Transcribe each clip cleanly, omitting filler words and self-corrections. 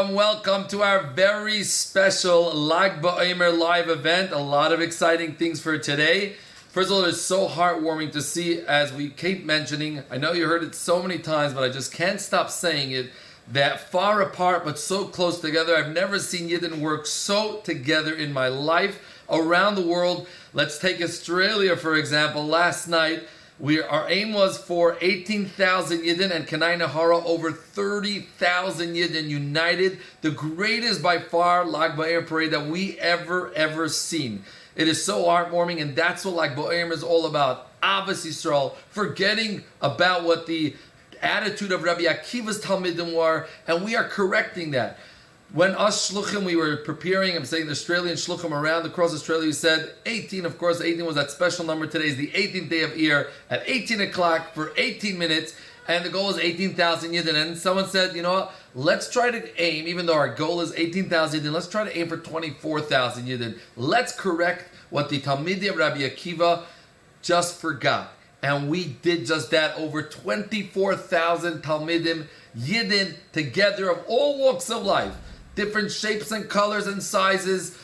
welcome to our very special Lag BaOmer live event. A lot of exciting things for today. First of all, it's so heartwarming to see, as we keep mentioning, I know you heard it so many times, but I just can't stop saying it, that far apart but so close together. I've never seen Yidden work so together in my life. Around the world, let's take Australia for example. Last night, our aim was for 18,000 Yidden and Kanai Nahara, over 30,000 Yidden united. The greatest by far Lag BaOmer parade that we ever seen. It is so heartwarming, and that's what Lag BaOmer is all about. Avos Yisrael, forgetting about what the attitude of Rabbi Akiva's Talmidim were, and we are correcting that. When us Shluchim, we were preparing, I'm saying the Australian Shluchim around across Australia, we said 18, of course, 18 was that special number. Today is the 18th day of Iyar at 18 o'clock for 18 minutes, and the goal is 18,000 Yidden. And someone said, you know what, let's try to aim, even though our goal is 18,000 Yidden, let's try to aim for 24,000 Yidden. Let's correct what the Talmidei of Rabbi Akiva just forgot. And we did just that. Over 24,000 Talmidim, Yidden, together of all walks of life. Different shapes and colors and sizes,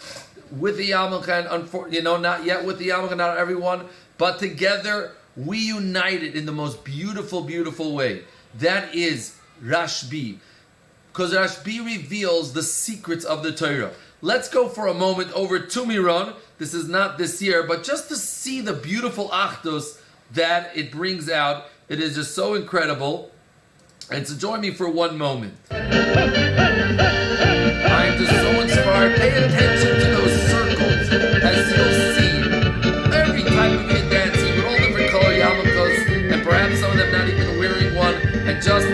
with the yarmulke, and not yet with the yarmulke, not everyone, but together we united in the most beautiful, beautiful way. That is Rashbi, because Rashbi reveals the secrets of the Torah. Let's go for a moment over to Miron. This is not this year, but just to see the beautiful achdus that it brings out. It is just so incredible. And so join me for one moment. I'm just so inspired. Pay attention to those circles, as you'll see. Every type of Yid dancing with all different color yarmulkes, and perhaps some of them not even wearing one, and just,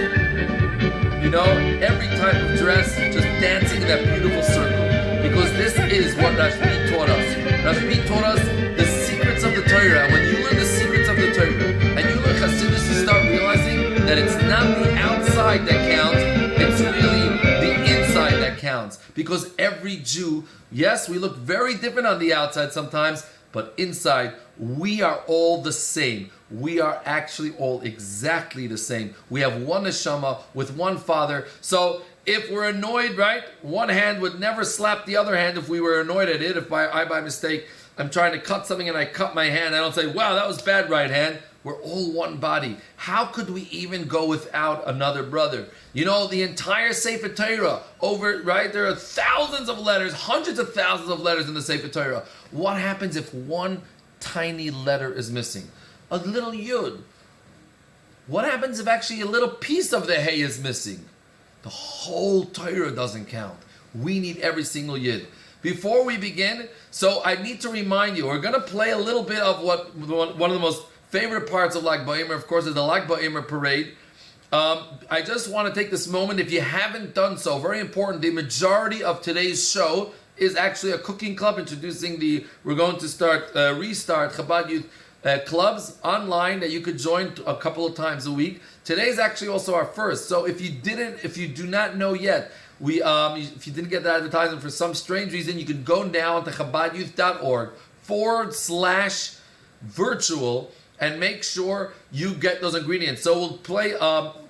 every type of dress, just dancing in that beautiful circle. Because this is what Rashbi taught us. Rashbi taught us the secrets of the Torah. And when you learn the secrets of the Torah, and you learn Chassidus, you start realizing that it's not the outside that counts, it's really the inside that counts. Because every Jew, yes, we look very different on the outside sometimes, but inside, we are all the same. We are actually all exactly the same. We have one neshama with one Father. So if we're annoyed, right, one hand would never slap the other hand if we were annoyed at it. If I by mistake, I'm trying to cut something and I cut my hand, I don't say, wow, that was bad, right hand. We're all one body. How could we even go without another brother? The entire Sefer Torah, there are thousands of letters, hundreds of thousands of letters in the Sefer Torah. What happens if one tiny letter is missing? A little yud. What happens if actually a little piece of the hay is missing? The whole Torah doesn't count. We need every single yid. Before we begin, so I need to remind you, we're going to play a little bit of one of the most favorite parts of Lag BaOmer, of course, is the Lag BaOmer parade. I just want to take this moment, if you haven't done so, very important, the majority of today's show is actually a cooking club introducing we're going to restart Chabad Youth clubs online that you could join a couple of times a week. Today is actually also our first. So if you do not know yet, if you didn't get the advertisement for some strange reason, you can go now to chabadyouth.org/virtual and make sure you get those ingredients. So we'll play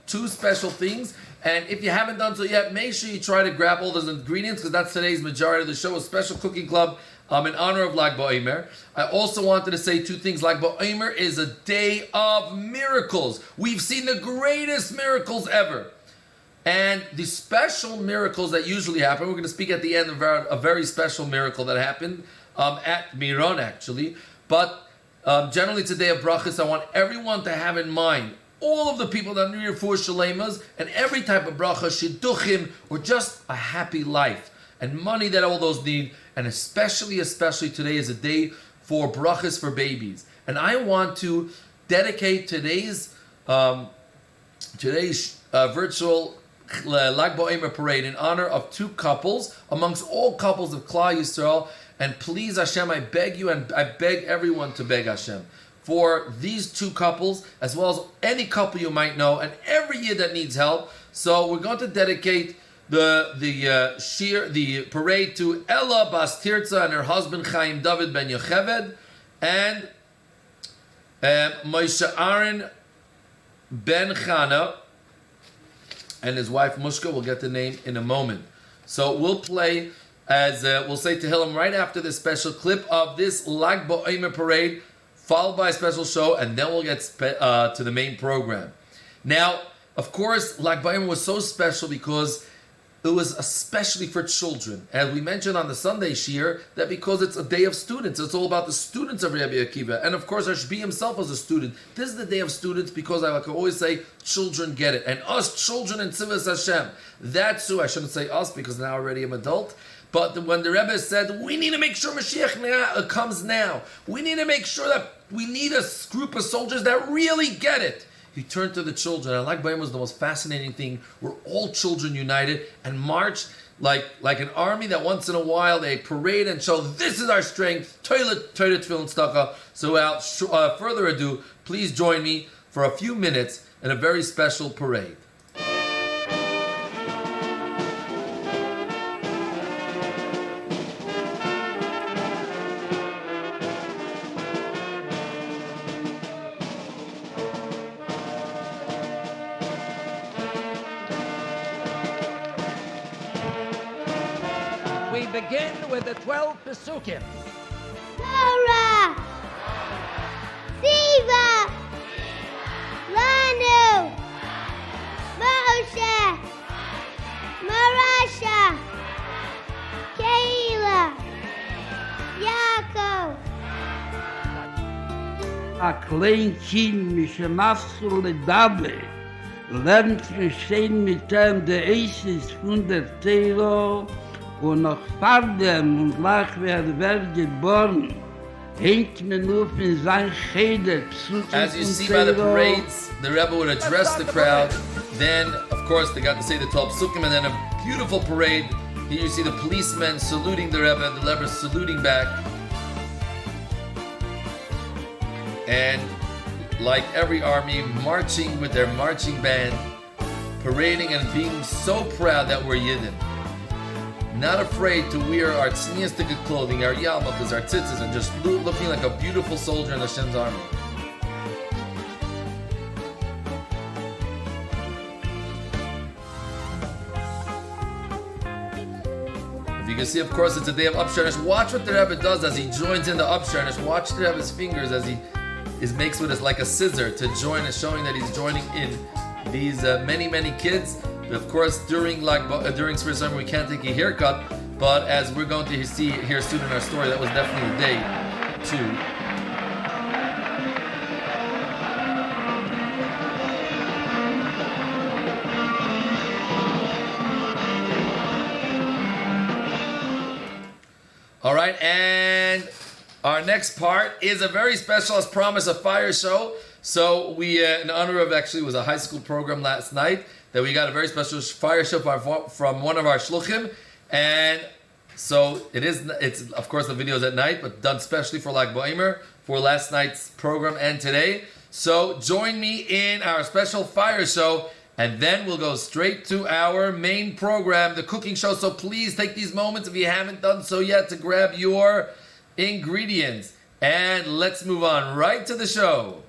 two special things. And if you haven't done so yet, make sure you try to grab all those ingredients, because that's today's majority of the show, a special cooking club in honor of Lag BaOmer. I also wanted to say two things. Lag BaOmer is a day of miracles. We've seen the greatest miracles ever. And the special miracles that usually happen, we're going to speak at the end of a very special miracle that happened at Miron, actually. But generally today of brachas, I want everyone to have in mind all of the people that need refuah shleimas and every type of bracha, shidduchim, or just a happy life and money that all those need. And especially today is a day for brachas for babies. And I want to dedicate today's virtual Lag BaOmer parade in honor of two couples amongst all couples of Klal Yisrael. And please, Hashem, I beg you, and I beg everyone to beg Hashem for these two couples, as well as any couple you might know, and every year that needs help. So we're going to dedicate the parade to Ella Bas Tirza and her husband Chaim David Ben Yocheved, and Moshe Aaron Ben Chana and his wife Mushka. We'll get the name in a moment. So we'll play as we'll say Tehillim right after this special clip of this Lag BaOmer parade, followed by a special show, and then we'll get to the main program. Now, of course, Lag BaOmer was so special because it was especially for children. As we mentioned on the Sunday Shir, that because it's a day of students, it's all about the students of Rabbi Akiva. And of course, Rabbi himself was a student. This is the day of students because I like always say, children get it. And us children in Tzivos Hashem, that's who, I shouldn't say us because now already I'm adult, but when the Rebbe said, we need to make sure Mashiach comes now, we need to make sure that we need a group of soldiers that really get it. He turned to the children, and Lag BaOmer was the most fascinating thing, where all children united and marched like an army that once in a while they parade and show, this is our strength, toilet, tefillin, staka. So without further ado, please join me for a few minutes in a very special parade. We begin with the 12 Pesukim. Torah, Siva, Lanu, Moshe, Marasha, Kayla, Yaakov. A klein Kind mich machsule dabbe lernt verstehen mit dem der Eises von der Telo und noch Fardem und lach wer geboren hängt mir nur in sein Schädel. As you see by the parades, the Rebbe would address the crowd. Then, of course, they got to say the 12 Psukim, and then a beautiful parade. Here you see the policemen saluting the Rebbe, the Rebbe saluting back. And like every army, marching with their marching band, parading and being so proud that we're Yidden. Not afraid to wear our tzniistic clothing, our yarmulkes, our tzitzis, and just looking like a beautiful soldier in Hashem's army. If you can see, of course, it's a day of Upsharnish. Watch what the Rebbe does as he joins in the Upsharnish. Watch the Rebbe's fingers as he makes with us like a scissor to join, and showing that he's joining in these many kids. Of course, during spring summer we can't take a haircut, but as we're going to hear soon in our story, that was definitely a day too. All right, and our next part is a very special, as promised, a fire show. So we, in honor of, actually, it was a high school program last night, that we got a very special fire show from one of our shluchim. And so it's of course the videos at night, but done specially for Lag BaOmer, for last night's program and today. So join me in our special fire show, and then we'll go straight to our main program, the cooking show. So please take these moments, if you haven't done so yet, to grab your ingredients. And let's move on right to the show.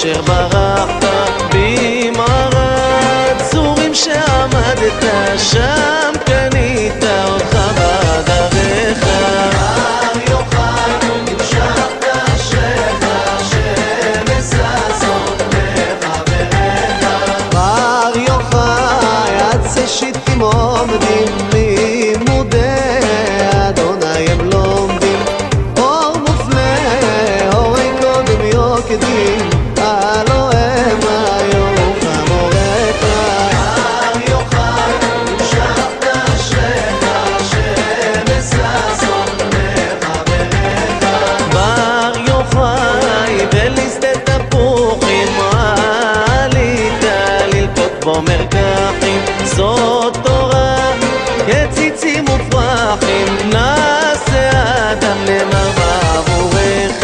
אשר ברחת במערת צורים שעמדת שם קנית אותך בדרך הר יוחאי המשכת אשריך שמססות לחבריך הר יוחאי עד ששיטים עומדים לימודי אדוני הם לומדים אור מופלא אורי קודם יוקדים הלא הם היו חמוריך הר יוחאי המשכת אשריך שמססות לחבריך בר יוחאי ולשדה תפוחים עלית ללקוט בומר כחים זאת תורה כציצים ופרחים נעשה אדם נאמר בעבורך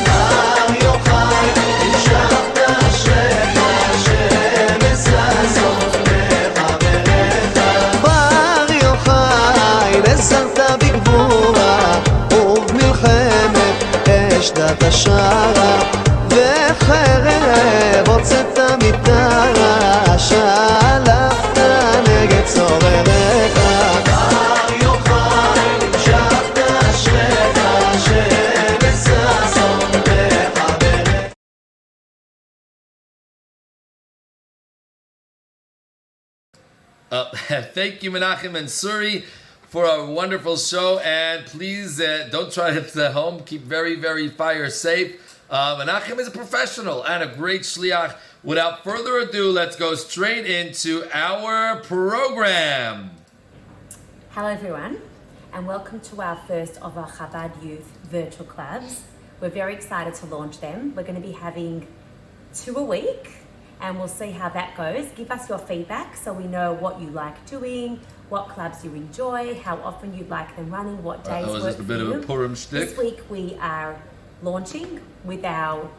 הר יוחאי המשכת אשריך שמססות לחבריך בר יוחאי נסרת בגבורה ובמלחמת אשדת השערה וחרב הוצאת מטרה שלחת נגד צורריך הר יוחאי המשכת אשריך שמססות לחבריך Thank you, Menachem and Suri, for a wonderful show. And please don't try it at home. Keep very, very fire safe. Menachem is a professional and a great shliach. Without further ado, let's go straight into our program. Hello everyone, and welcome to our first of our Chabad Youth virtual clubs. We're very excited to launch them. We're going to be having 2 a week, and we'll see how that goes. Give us your feedback so we know what you like doing, what clubs you enjoy, how often you'd like them running, what days That was work just a for bit you. of a Purim shtick. This week we are launching with our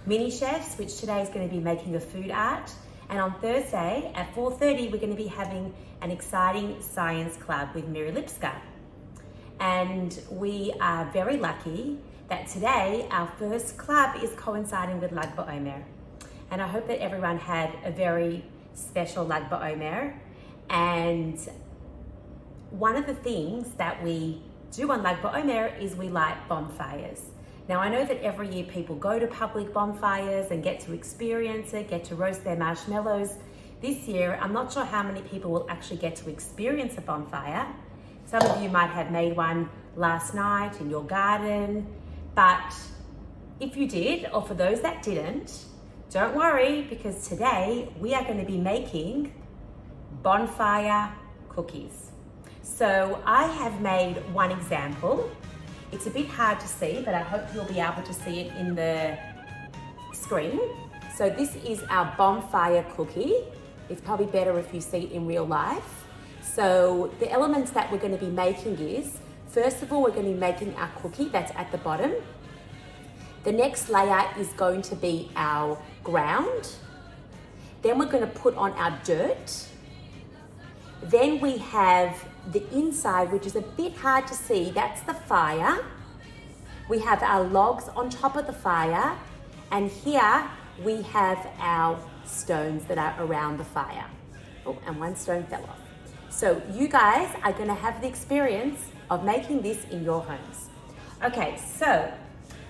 mini chefs, which today is going to be making a food art. And on Thursday at 4:30, we're going to be having an exciting science club with Miri Lipska. And we are very lucky that today our first club is coinciding with Lag BaOmer. And I hope that everyone had a very special Lag BaOmer. And one of the things that we do on Lag BaOmer is we light bonfires. Now I know that every year people go to public bonfires and get to experience it, get to roast their marshmallows. This year, I'm not sure how many people will actually get to experience a bonfire. Some of you might have made one last night in your garden, but if you did, or for those that didn't, don't worry, because today we are going to be making bonfire cookies. So I have made one example. It's a bit hard to see, but I hope you'll be able to see it in the screen. So this is our bonfire cookie. It's probably better if you see it in real life. So the elements that we're going to be making is, first of all, we're going to be making our cookie that's at the bottom. The next layer is going to be our ground. Then we're going to put on our dirt. Then we have the inside, which is a bit hard to see, that's the fire. We have our logs on top of the fire, and here we have our stones that are around the fire. Oh, and one stone fell off. So you guys are gonna have the experience of making this in your homes. Okay, so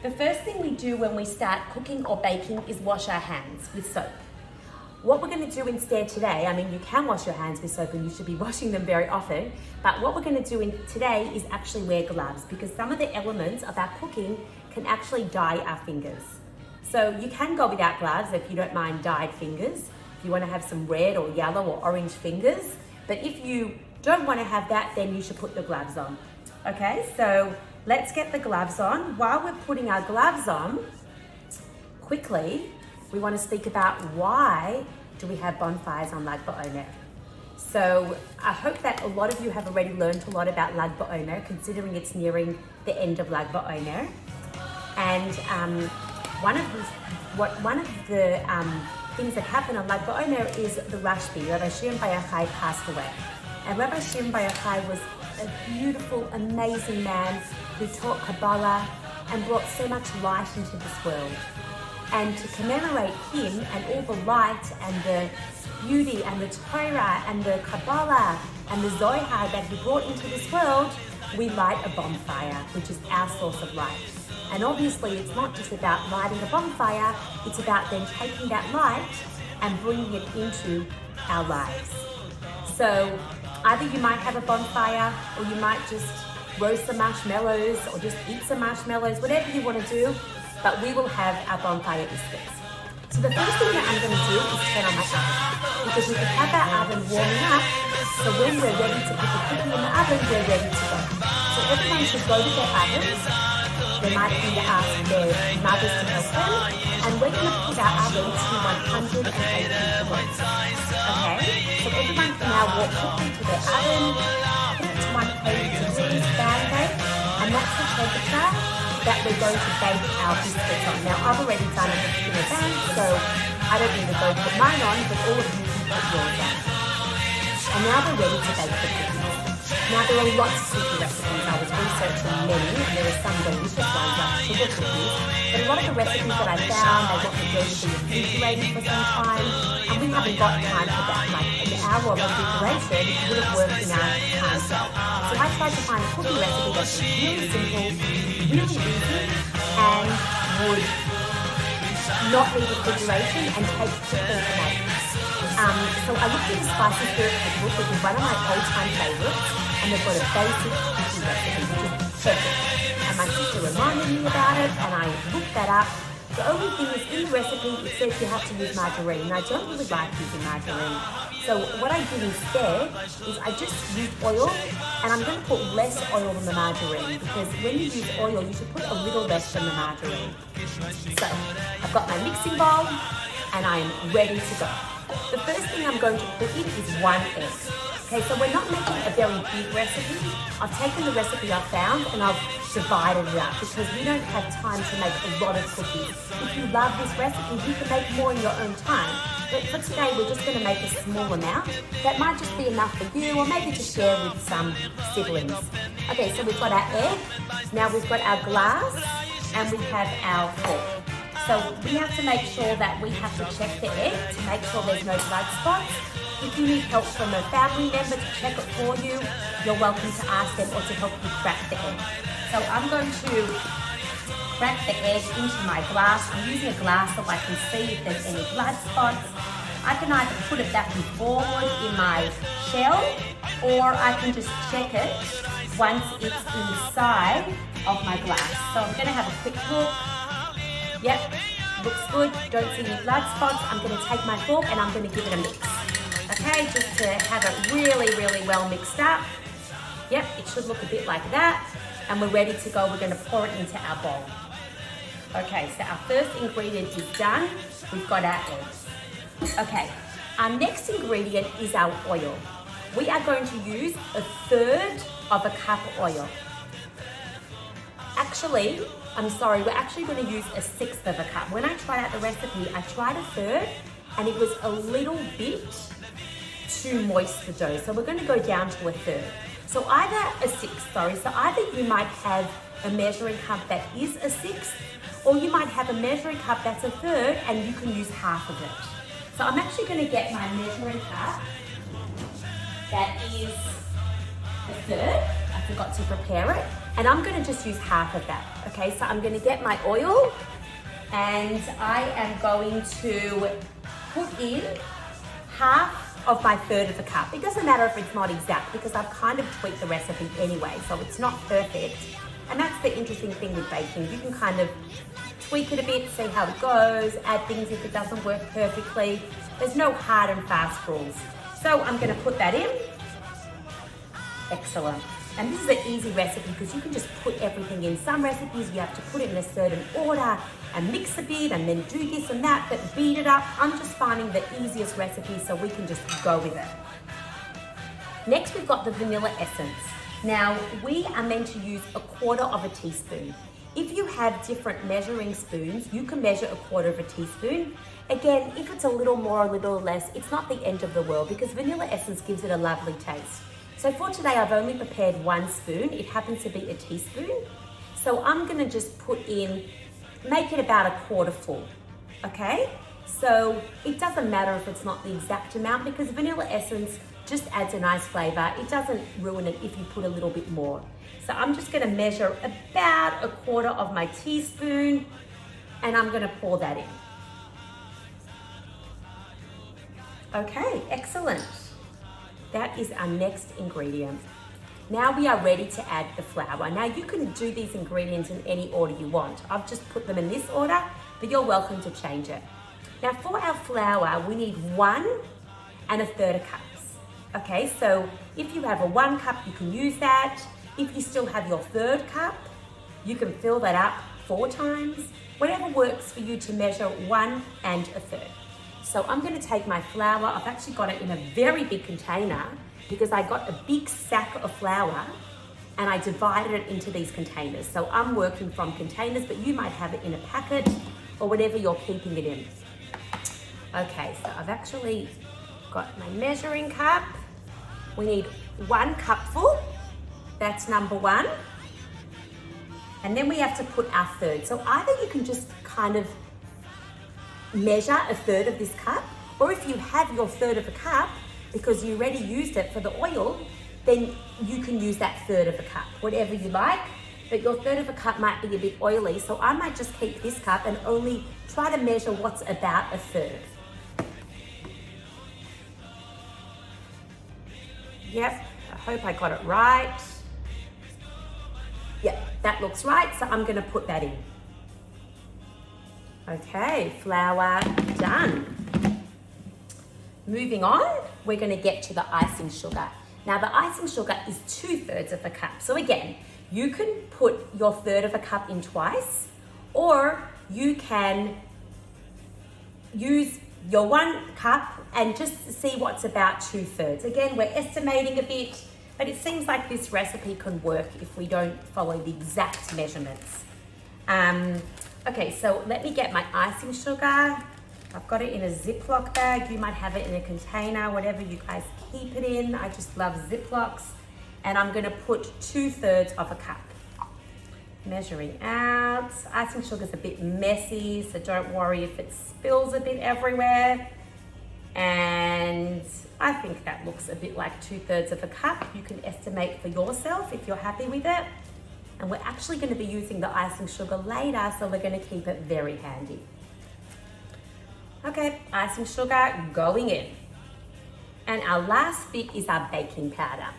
the first thing we do when we start cooking or baking is wash our hands with soap. What we're going to do instead today, I mean, you can wash your hands with soap and you should be washing them very often, but what we're going to do today is actually wear gloves, because some of the elements of our cooking can actually dye our fingers. So you can go without gloves if you don't mind dyed fingers, if you want to have some red or yellow or orange fingers, but if you don't want to have that, then you should put the gloves on. Okay, so let's get the gloves on. While we're putting our gloves on, quickly, we want to speak about why do we have bonfires on Lag BaOmer. So I hope that a lot of you have already learned a lot about Lag BaOmer, considering it's nearing the end of Lag BaOmer. And one of the things that happen on Lag BaOmer is the Rashbi. Rabbi Shimon Bar Yochai passed away. And Rabbi Shimon Bar Yochai was a beautiful, amazing man who taught Kabbalah and brought so much light into this world. And to commemorate him and all the light and the beauty and the Torah and the Kabbalah and the Zohar that he brought into this world, we light a bonfire, which is our source of light. And obviously it's not just about lighting a bonfire, it's about then taking that light and bringing it into our lives. So either you might have a bonfire, or you might just roast some marshmallows, or just eat some marshmallows, whatever you want to do, but we will have our bonfire biscuits. So the first thing that I'm going to do is turn on my oven, because we can have our oven warming up, so when we're ready to put the cookie in the oven, we're ready to go. So everyone should go to their ovens. They might need to ask their mothers to help them, and we're going to put our oven to 180 degrees. Okay, so everyone can now walk quickly to their oven, put it to 180 degrees, fan bake, and that's the temperature that we're going to bake our biscuits on. Now I've already done it in advance, so I don't need to go put mine on, but all of you can put yours on. And now we're ready to bake the cookies. Now there are lots of cookie recipes. I was researching many, and there are some delicious ones like sugar cookies. But a lot of the recipes that I found, they want the dough to be refrigerated for some time, and we haven't got time for that. Like an hour of refrigeration would have worked in our time scale. So I tried to find a cookie recipe that's really simple, really easy, and would not need refrigeration and take quickly to make. So I looked at the Spicy Spirit cookbook, which is one of my all-time favorites, and they've got a basic cookie recipe, which is perfect. And my sister reminded me about it, and I looked that up. The only thing is, in the recipe, it says you have to use margarine, and I don't really like using margarine. So what I did instead is I just used oil, and I'm going to put less oil than the margarine, because when you use oil, you should put a little less than the margarine. So I've got my mixing bowl, and I am ready to go. The first thing I'm going to put in is 1 egg. Okay, so we're not making a very big recipe. I've taken the recipe I found and I've divided it up, because we don't have time to make a lot of cookies. If you love this recipe, you can make more in your own time. But for today, we're just going to make a small amount. That might just be enough for you, or maybe to share with some siblings. Okay, so we've got our egg. Now we've got our glass, and we have our fork. So we have to make sure that we have to check the egg to make sure there's no blood spots. If you need help from a family member to check it for you, you're welcome to ask them, or to help you crack the egg. So I'm going to crack the egg into my glass. I'm using a glass so I can see if there's any blood spots. I can either put it back and forward in my shell, or I can just check it once it's inside of my glass. So I'm going to have a quick look. Yep, looks good, don't see any blood spots. I'm going to take my fork and I'm going to give it a mix. Okay, just to have it really, really well mixed up. Yep, it should look a bit like that. And we're ready to go. We're going to pour it into our bowl. Okay, so our first ingredient is done. We've got our eggs. Okay, our next ingredient is our oil. We are going to use 1/3 of a cup oil. Actually, I'm sorry, we're actually going to use 1/6 of a cup. When I tried out the recipe, I tried 1/3 and it was a little bit too moist the dough. So we're going to go down to 1/3. So either 1/6, so either you might have a measuring cup that is 1/6, or you might have a measuring cup that's 1/3 and you can use half of it. So I'm actually going to get my measuring cup that is 1/3. I forgot to prepare it. And I'm going to just use half of that. Okay, so I'm going to get my oil, and I am going to put in half of my 1/3 of the cup. It doesn't matter if it's not exact, because I've kind of tweaked the recipe anyway, so it's not perfect. And that's the interesting thing with baking. You can kind of tweak it a bit, see how it goes, add things if it doesn't work perfectly. There's no hard and fast rules. So I'm going to put that in. Excellent. And this is an easy recipe because you can just put everything in. Some recipes you have to put it in a certain order and mix a bit and then do this and that, but beat it up. I'm just finding the easiest recipe so we can just go with it. Next, we've got the vanilla essence. Now, we are meant to use 1/4 of a teaspoon. If you have different measuring spoons, you can measure 1/4 of a teaspoon. Again, if it's a little more, a little less, it's not the end of the world because vanilla essence gives it a lovely taste. So for today, I've only prepared 1 spoon. It happens to be a teaspoon. So I'm gonna just put in, make it about 1/4 full. okay? So it doesn't matter if it's not the exact amount because vanilla essence just adds a nice flavor. It doesn't ruin it if you put a little bit more. So I'm just gonna measure about 1/4 of my teaspoon and I'm gonna pour that in. Okay, excellent. That is our next ingredient. Now we are ready to add the flour. Now you can do these ingredients in any order you want. I've just put them in this order, but you're welcome to change it. Now for our flour, we need 1 1/3 cups. Okay, so if you have a 1 cup, you can use that. If you still have your 1/3 cup, you can fill that up 4 times. Whatever works for you to measure 1 1/3. So I'm gonna take my flour. I've actually got it in a very big container because I got a big sack of flour and I divided it into these containers. So I'm working from containers, but you might have it in a packet or whatever you're keeping it in. Okay, so I've actually got my measuring cup. We need 1 cupful. That's number 1. And then we have to put our 1/3. So either you can just kind of measure 1/3 of this cup, or if you have your 1/3 of a cup, because you already used it for the oil, then you can use that 1/3 of a cup, whatever you like. But your 1/3 of a cup might be a bit oily, so I might just keep this cup and only try to measure what's about 1/3. Yep, I hope I got it right. Yep, that looks right, so I'm gonna put that in. Okay, flour done. Moving on, we're gonna get to the icing sugar. Now the icing sugar is 2/3 of a cup. So again, you can put your 1/3 of a cup in twice, or you can use your 1 cup and just see what's about 2/3. Again, we're estimating a bit, but it seems like this recipe can work if we don't follow the exact measurements. Okay, so let me get my icing sugar. I've got it in a Ziploc bag. You might have it in a container, whatever you guys keep it in. I just love Ziplocs. And I'm gonna put 2/3 of a cup. Measuring out. Icing sugar's a bit messy, so don't worry if it spills a bit everywhere. And I think that looks a bit like 2/3 of a cup. You can estimate for yourself if you're happy with it. And we're actually going to be using the icing sugar later, so we're going to keep it very handy. Okay, icing sugar going in. And our last bit is our baking powder.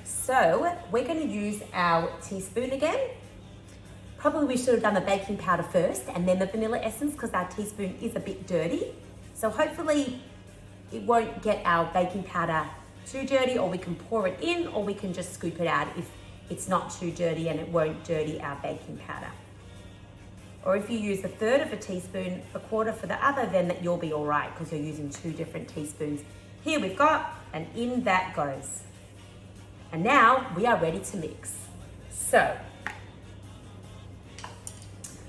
So we're going to use our teaspoon again. Probably we should have done the baking powder first and then the vanilla essence because our teaspoon is a bit dirty. So hopefully it won't get our baking powder too dirty, or we can pour it in, or we can just scoop it out if it's not too dirty and it won't dirty our baking powder. Or if you use 1/3 of a teaspoon, 1/4 for the other, then that you'll be all right because you're using 2 different teaspoons. Here we've got, and in that goes. And now we are ready to mix. So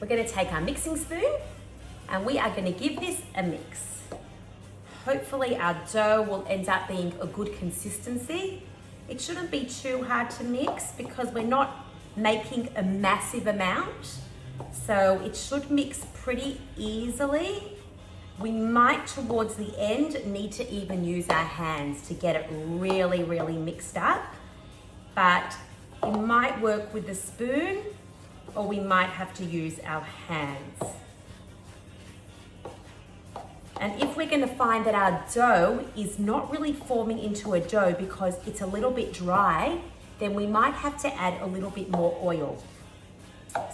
we're going to take our mixing spoon and we are going to give this a mix. Hopefully our dough will end up being a good consistency. It shouldn't be too hard to mix because we're not making a massive amount. So it should mix pretty easily. We might towards the end need to even use our hands to get it really, really mixed up. But it might work with the spoon, or we might have to use our hands. And if we're going to find that our dough is not really forming into a dough because it's a little bit dry, then we might have to add a little bit more oil.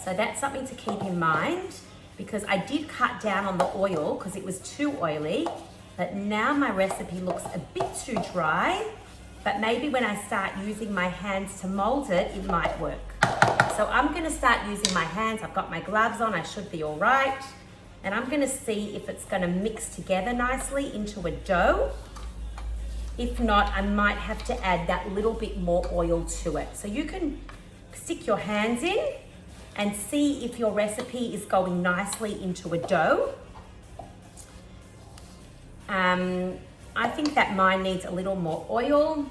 So that's something to keep in mind, because I did cut down on the oil because it was too oily, but now my recipe looks a bit too dry, but maybe when I start using my hands to mold it, it might work. So I'm going to start using my hands. I've got my gloves on, I should be all right. And I'm going to see if it's going to mix together nicely into a dough. If not, I might have to add that little bit more oil to it. So you can stick your hands in and see if your recipe is going nicely into a dough. I think that mine needs a little more oil.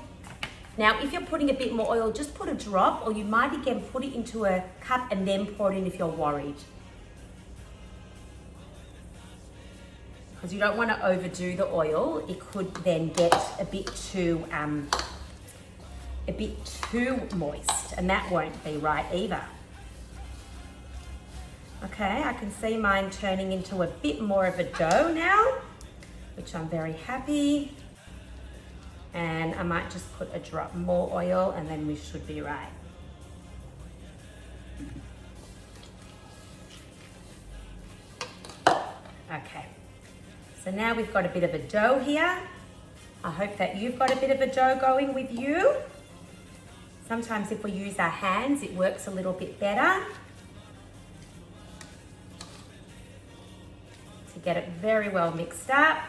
Now, if you're putting a bit more oil, just put a drop, or you might again put it into a cup and then pour it in if you're worried. because you don't want to overdo the oil. It could then get a bit too moist, and that won't be right either. Okay, I can see mine turning into a bit more of a dough now, which I'm very happy. And I might just put a drop more oil and then we should be right. Okay, so now we've got a bit of a dough here. I hope that you've got a bit of a dough going with you. Sometimes if we use our hands, it works a little bit better. To get it very well mixed up.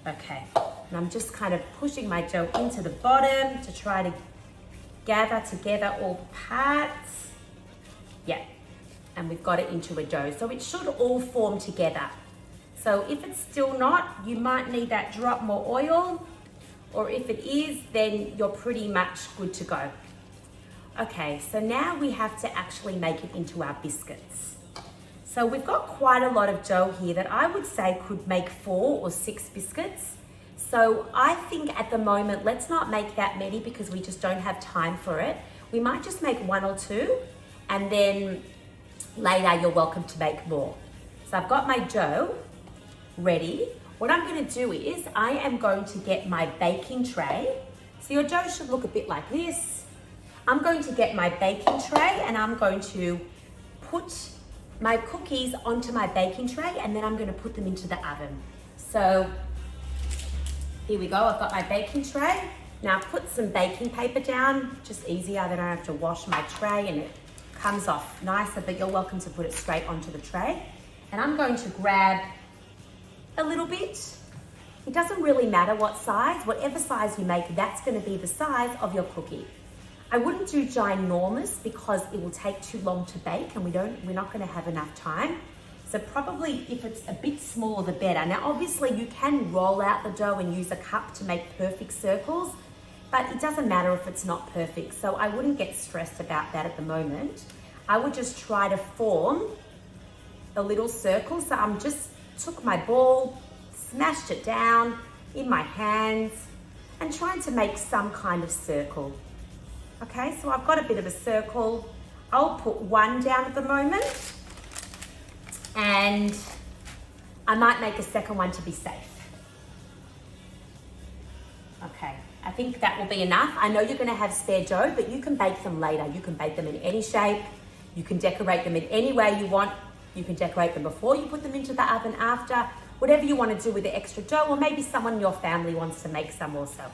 Okay, and I'm just kind of pushing my dough into the bottom to try to gather together all the parts. Yeah, and we've got it into a dough. So it should all form together. So if it's still not, you might need that drop more oil, or if it is, then you're pretty much good to go. Okay, so now we have to actually make it into our biscuits. So we've got quite a lot of dough here that I would say could make 4 or 6 biscuits. So I think at the moment, let's not make that many because we just don't have time for it. We might just make 1 or 2, and then later you're welcome to make more. So I've got my dough ready. What I'm going to do is I am going to get my baking tray. So your dough should look a bit like this. I'm going to get my baking tray and I'm going to put my cookies onto my baking tray, and then I'm going to put them into the oven. So here we go, I've got my baking tray. Now I've put some baking paper down, just easier, then I don't have to wash my tray and it comes off nicer, but you're welcome to put it straight onto the tray. And I'm going to grab a little bit. It doesn't really matter what size, whatever size you make, that's going to be the size of your cookie. I wouldn't do ginormous because it will take too long to bake and we're not going to have enough time. So probably if it's a bit smaller, the better. Now, obviously you can roll out the dough and use a cup to make perfect circles, but it doesn't matter if it's not perfect. So I wouldn't get stressed about that at the moment. I would just try to form a little circle. So I'm just took my ball, smashed it down in my hands and trying to make some kind of circle. Okay, so I've got a bit of a circle. I'll put 1 down at the moment and I might make a second one to be safe. Okay, I think that will be enough. I know you're going to have spare dough, but you can bake them later. You can bake them in any shape. You can decorate them in any way you want. You can decorate them before you put them into the oven, after, whatever you want to do with the extra dough, or maybe someone in your family wants to make some also.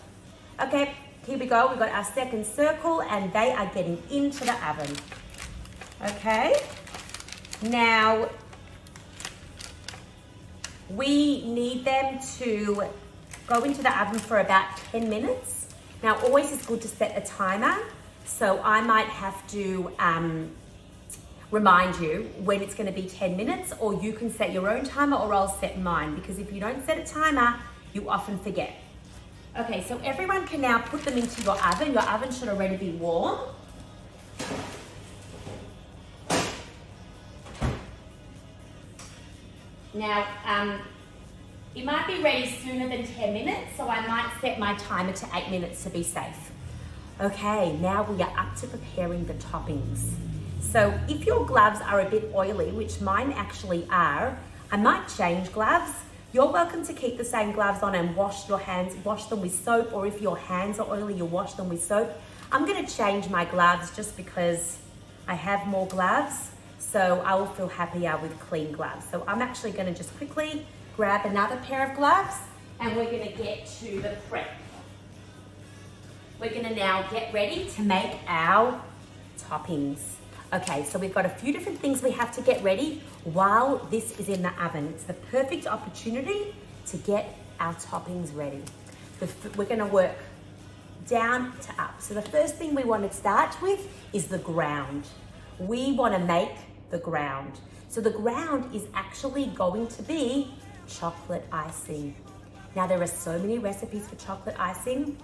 Okay. Here we go, we've got our second circle and they are getting into the oven. Okay, now we need them to go into the oven for about 10 minutes. Now always it's good to set a timer, so I might have to remind you when it's going to be 10 minutes, or you can set your own timer or I'll set mine, because if you don't set a timer, you often forget. Okay, so everyone can now put them into your oven. Your oven should already be warm. Now, it might be ready sooner than 10 minutes, so I might set my timer to 8 minutes to be safe. Okay, now we are up to preparing the toppings. So if your gloves are a bit oily, which mine actually are, I might change gloves. You're welcome to keep the same gloves on and wash your hands, wash them with soap, or if your hands are oily, you wash them with soap. I'm gonna change my gloves just because I have more gloves, so I will feel happier with clean gloves. So I'm actually gonna just quickly grab another pair of gloves and we're gonna get to the prep. We're gonna now get ready to make our toppings. Okay, so we've got a few different things we have to get ready while this is in the oven. It's the perfect opportunity to get our toppings ready. We're gonna work down to up. So the first thing we want to start with is the ground. We wanna make the ground. So the ground is actually going to be chocolate icing. Now there are so many recipes for chocolate icing,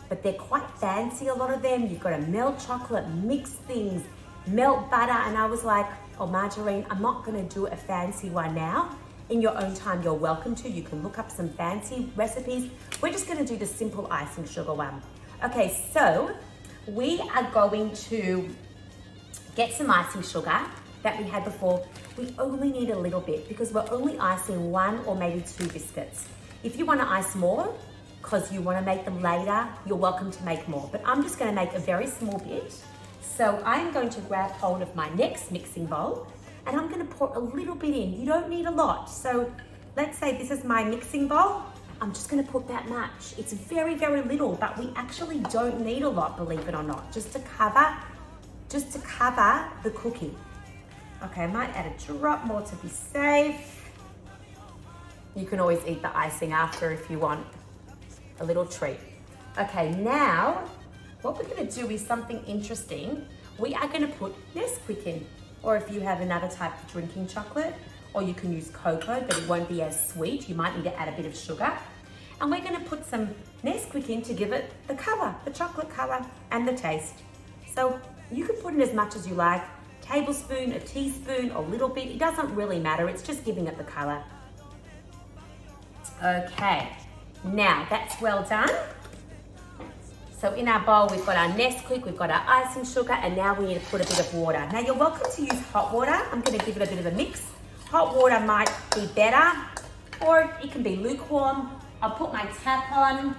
but they're quite fancy, a lot of them. You've got to melt chocolate, mix things, melt butter, and I was like, oh, margarine, I'm not gonna do a fancy one now. in your own time, you're welcome to. You can look up some fancy recipes. We're just gonna do the simple icing sugar one. Okay, so we are going to get some icing sugar that we had before. We only need a little bit because we're only icing 1 or maybe 2 biscuits. If you want to ice more, because you want to make them later, you're welcome to make more. But I'm just going to make a very small bit. So I'm going to grab hold of my next mixing bowl and I'm going to pour a little bit in. You don't need a lot. So let's say this is my mixing bowl. I'm just going to put that much. It's very, very little, but we actually don't need a lot, believe it or not, just to cover the cookie. Okay, I might add a drop more to be safe. You can always eat the icing after if you want a little treat. Okay, now what we're gonna do is something interesting. We are gonna put Nesquik in, or if you have another type of drinking chocolate, or you can use cocoa, but it won't be as sweet. You might need to add a bit of sugar. And we're gonna put some Nesquik in to give it the color, the chocolate color, and the taste. So you can put in as much as you like, tablespoon, a teaspoon, a little bit, it doesn't really matter, it's just giving it the color. Okay, now that's well done. So in our bowl, we've got our Nesquik, we've got our icing sugar, and now we need to put a bit of water. Now you're welcome to use hot water. I'm gonna give it a bit of a mix. Hot water might be better, or it can be lukewarm. I'll put my tap on,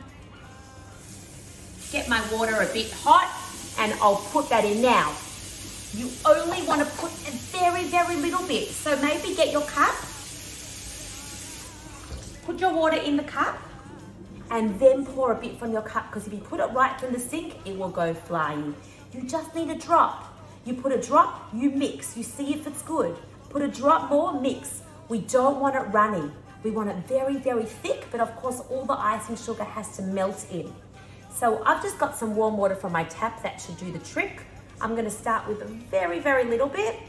get my water a bit hot, and I'll put that in now. You only want to put a very, very little bit. So maybe get your cup, put your water in the cup, and then pour a bit from your cup, because if you put it right from the sink, it will go flying. You just need a drop. You put a drop, you mix, you see if it's good. Put a drop more, mix. We don't want it runny. We want it very, very thick, but of course all the icing sugar has to melt in. So I've just got some warm water from my tap that should do the trick. I'm gonna start with a very, very little bit.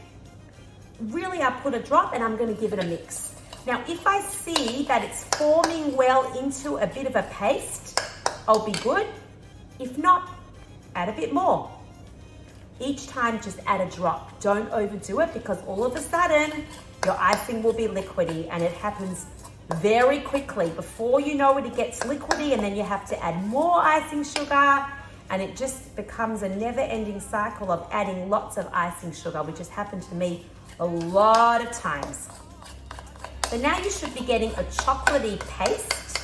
Really, I put a drop and I'm gonna give it a mix. Now, if I see that it's forming well into a bit of a paste, I'll be good. If not, add a bit more. Each time, just add a drop. Don't overdo it, because all of a sudden, your icing will be liquidy, and it happens very quickly. Before you know it, it gets liquidy, and then you have to add more icing sugar, and it just becomes a never-ending cycle of adding lots of icing sugar, which has happened to me a lot of times. So now you should be getting a chocolatey paste.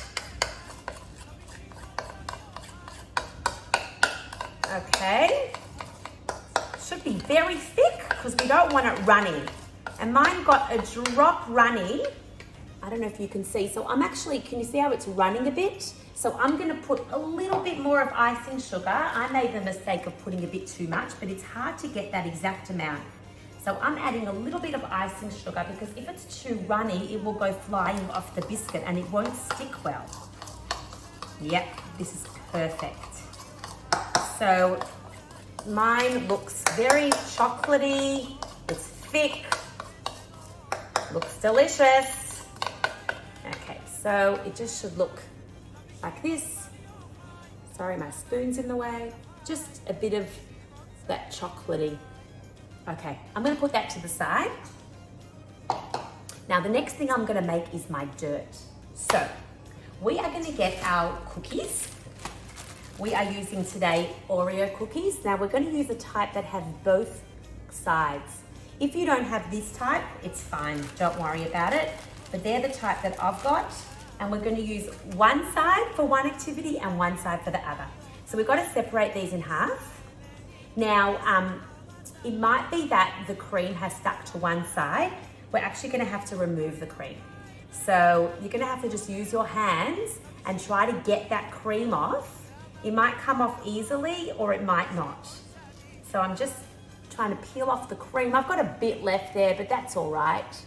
Okay. Should be very thick, because we don't want it runny. And mine got a drop runny. I don't know if you can see. So I'm actually, can you see how it's running a bit? So I'm gonna put a little bit more of icing sugar. I made the mistake of putting a bit too much, but it's hard to get that exact amount. So I'm adding a little bit of icing sugar, because if it's too runny, it will go flying off the biscuit and it won't stick well. Yep, this is perfect. So mine looks very chocolatey, it's thick, looks delicious. Okay, so it just should look like this. Sorry, my spoon's in the way. Just a bit of that chocolatey. Okay, I'm gonna put that to the side. Now the next thing I'm gonna make is my dirt. So we are gonna get our cookies. We are using today Oreo cookies. Now we're gonna use a type that have both sides. If you don't have this type, it's fine, don't worry about it. But they're the type that I've got, and we're gonna use one side for one activity and one side for the other. So we've gotta separate these in half. Now, it might be that the cream has stuck to one side. We're actually gonna have to remove the cream. So you're gonna have to just use your hands and try to get that cream off. It might come off easily or it might not. So I'm just trying to peel off the cream. I've got a bit left there, but that's all right.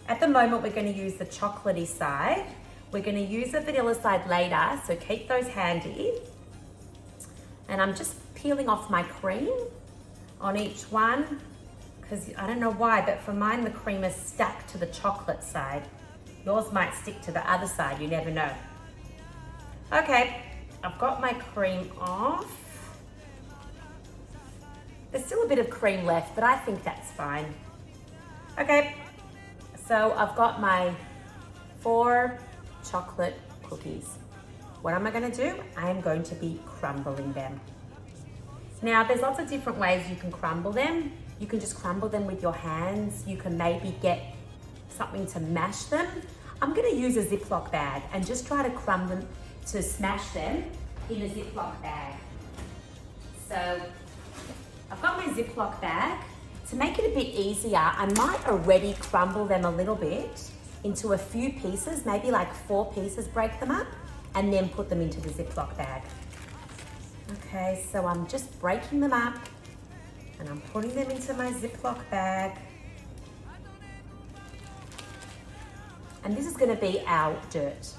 At the moment, we're gonna use the chocolatey side. We're gonna use the vanilla side later, so keep those handy. And I'm just peeling off my cream on each one, because I don't know why, but for mine, the cream is stuck to the chocolate side. Yours might stick to the other side, you never know. Okay, I've got my cream off. There's still a bit of cream left, but I think that's fine. Okay, so I've got my 4 chocolate cookies. What am I going to do? I am going to be crumbling them. Now, there's lots of different ways you can crumble them. You can just crumble them with your hands. You can maybe get something to mash them. I'm going to use a Ziploc bag and just try to smash them in a Ziploc bag. So I've got my Ziploc bag. To make it a bit easier, I might already crumble them a little bit into a few pieces, maybe like 4 pieces, break them up, and then put them into the Ziploc bag. Okay, so I'm just breaking them up and I'm putting them into my Ziploc bag. And this is going to be our dirt,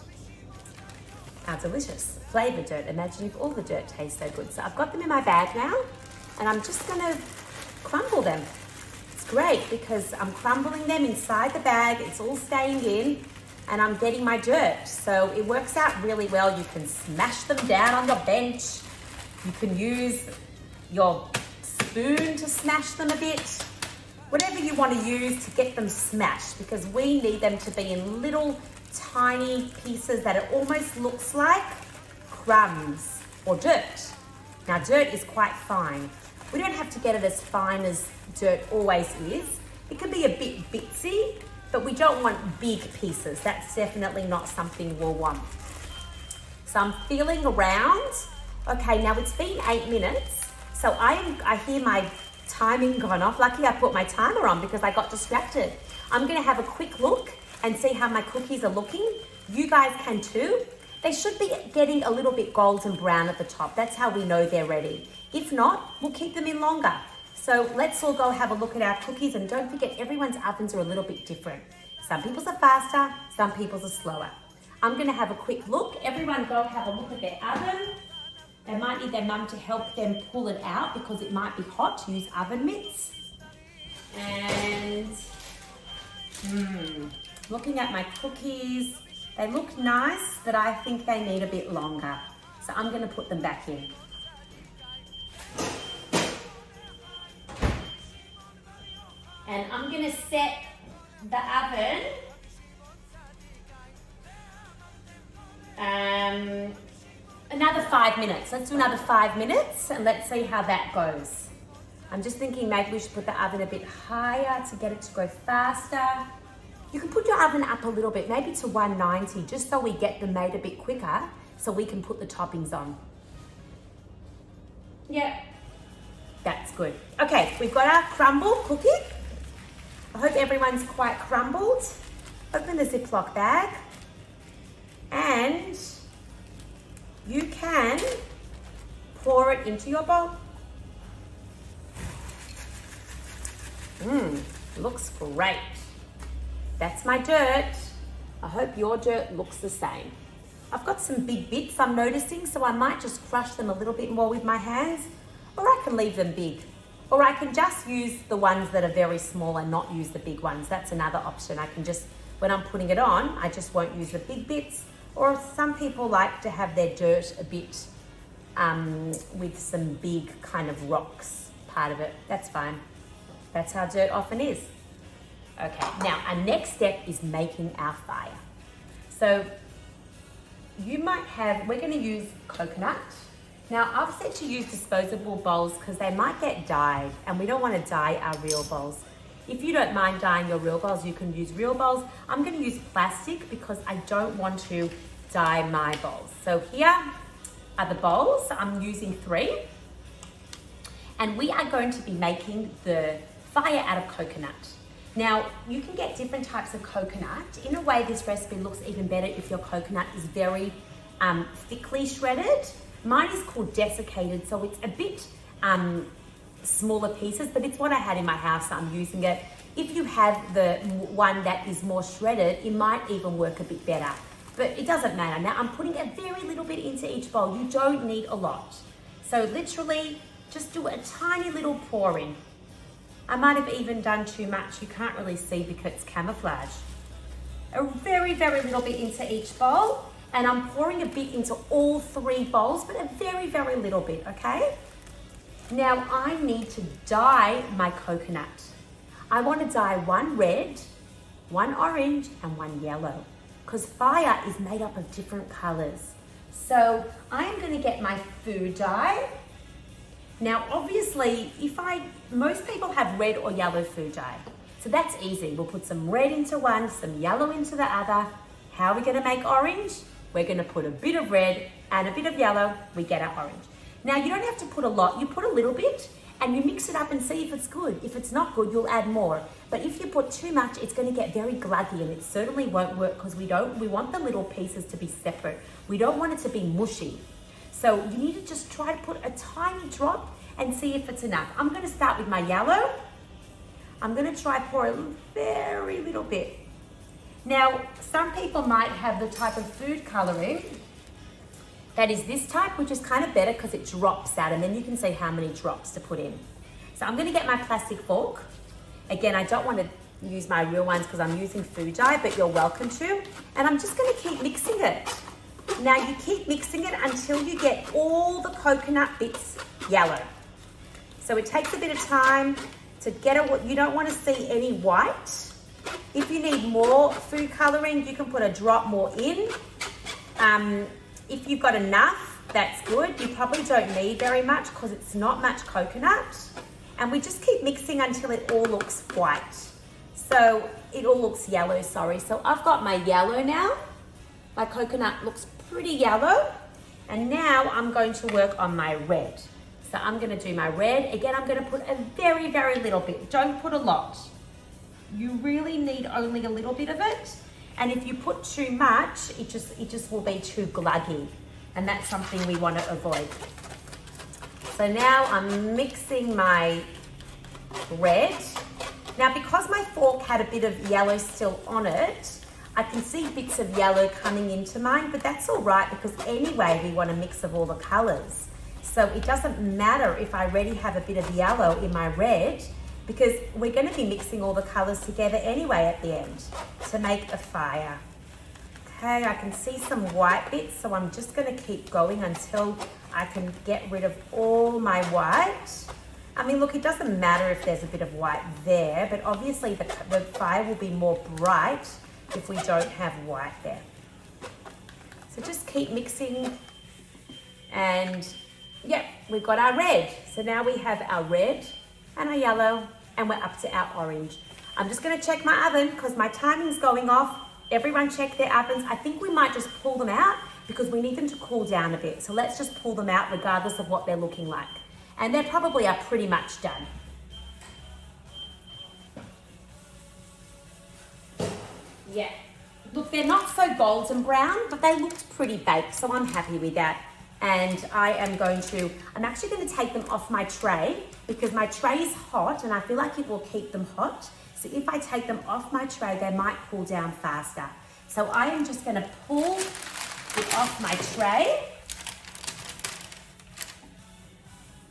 our delicious flavored dirt. Imagine if all the dirt tastes so good. So I've got them in my bag now and I'm just going to crumble them. It's great because I'm crumbling them inside the bag. It's all staying in and I'm getting my dirt. So it works out really well. You can smash them down on your bench. You can use your spoon to smash them a bit. Whatever you want to use to get them smashed, because we need them to be in little tiny pieces that it almost looks like crumbs or dirt. Now, dirt is quite fine. We don't have to get it as fine as dirt always is. It can be a bit bitsy, but we don't want big pieces. That's definitely not something we'll want. So I'm feeling around. Okay, now it's been 8 minutes. So I hear my timing gone off. Lucky I put my timer on because I got distracted. I'm gonna have a quick look and see how my cookies are looking. You guys can too. They should be getting a little bit golden brown at the top. That's how we know they're ready. If not, we'll keep them in longer. So let's all go have a look at our cookies, and don't forget everyone's ovens are a little bit different. Some people's are faster, some people's are slower. I'm gonna have a quick look. Everyone go have a look at their oven. They might need their mum to help them pull it out because it might be hot. Use oven mitts. And looking at my cookies, they look nice, but I think they need a bit longer. So I'm going to put them back in. And I'm going to set the oven another 5 minutes. Let's do another 5 minutes and let's see how that goes. I'm just thinking maybe we should put the oven a bit higher to get it to go faster. You can put your oven up a little bit, maybe to 190, just so we get them made a bit quicker so we can put the toppings on. Yeah, that's good. Okay, we've got our crumble cookie. I hope everyone's quite crumbled. Open the Ziploc bag and you can pour it into your bowl. Looks great. That's my dirt. I hope your dirt looks the same. I've got some big bits I'm noticing, so I might just crush them a little bit more with my hands, or I can leave them big. Or I can just use the ones that are very small and not use the big ones. That's another option. I can just, when I'm putting it on, I just won't use the big bits. Or some people like to have their dirt a bit with some big kind of rocks part of it. That's fine. That's how dirt often is. Okay, now our next step is making our fire. So you might have, we're going to use coconut. Now I've said to use disposable bowls because they might get dyed and we don't want to dye our real bowls. If you don't mind dyeing your real bowls, you can use real bowls. I'm going to use plastic because I don't want to dye my bowls. So here are the bowls. I'm using 3. And we are going to be making the fire out of coconut. Now, you can get different types of coconut. In a way, this recipe looks even better if your coconut is very thickly shredded. Mine is called desiccated, so it's a bit smaller pieces, but it's what I had in my house, so I'm using it. If you have the one that is more shredded, it might even work a bit better, but it doesn't matter. Now, I'm putting a very little bit into each bowl. You don't need a lot. So literally, just do a tiny little pouring. I might have even done too much. You can't really see because it's camouflage. A very, very little bit into each bowl. And I'm pouring a bit into all 3 bowls, but a very, very little bit, okay? Now I need to dye my coconut. I want to dye 1 red, 1 orange, and 1 yellow. because fire is made up of different colors. So I'm going to get my food dye. Now, obviously, most people have red or yellow food dye. So that's easy. We'll put some red into one, some yellow into the other. How are we going to make orange? We're going to put a bit of red and a bit of yellow. We get our orange. Now, you don't have to put a lot. You put a little bit and you mix it up and see if it's good. If it's not good, you'll add more. But if you put too much, it's going to get very gluggy and it certainly won't work because we want the little pieces to be separate. We don't want it to be mushy. So you need to just try to put a tiny drop and see if it's enough. I'm going to start with my yellow. I'm going to try pour a very little bit. Now, some people might have the type of food coloring that is this type, which is kind of better because it drops out and then you can see how many drops to put in. So I'm going to get my plastic fork. Again, I don't want to use my real ones because I'm using food dye, but you're welcome to. And I'm just going to keep mixing it. Now you keep mixing it until you get all the coconut bits yellow. So it takes a bit of time to get it. You don't want to see any white. If you need more food coloring, you can put a drop more in. If you've got enough, that's good. You probably don't need very much because it's not much coconut. And we just keep mixing until it all looks white. So it all looks yellow, sorry. So I've got my yellow now. My coconut looks pretty yellow. And now I'm going to work on my red. So I'm going to do my red. Again, I'm going to put a very, very little bit. Don't put a lot. You really need only a little bit of it. And if you put too much, it just will be too gluggy. And that's something we want to avoid. So now I'm mixing my red. Now, because my fork had a bit of yellow still on it, I can see bits of yellow coming into mine, but that's all right because anyway, we want a mix of all the colors. So it doesn't matter if I already have a bit of yellow in my red because we're going to be mixing all the colors together anyway at the end to make a fire. Okay, I can see some white bits, so I'm just going to keep going until I can get rid of all my white. I mean, look, it doesn't matter if there's a bit of white there, but obviously the fire will be more bright if we don't have white there. So just keep mixing and yep, we've got our red. So now we have our red and our yellow and we're up to our orange. I'm just going to check my oven because my timing's going off. Everyone check their ovens. I think we might just pull them out because we need them to cool down a bit. So let's just pull them out regardless of what they're looking like. And they probably are pretty much done. Yeah. Look, they're not so golden brown, but they looked pretty baked, so I'm happy with that. And I'm actually going to take them off my tray because my tray is hot and I feel like it will keep them hot. So if I take them off my tray, they might cool down faster. So I am just going to pull it off my tray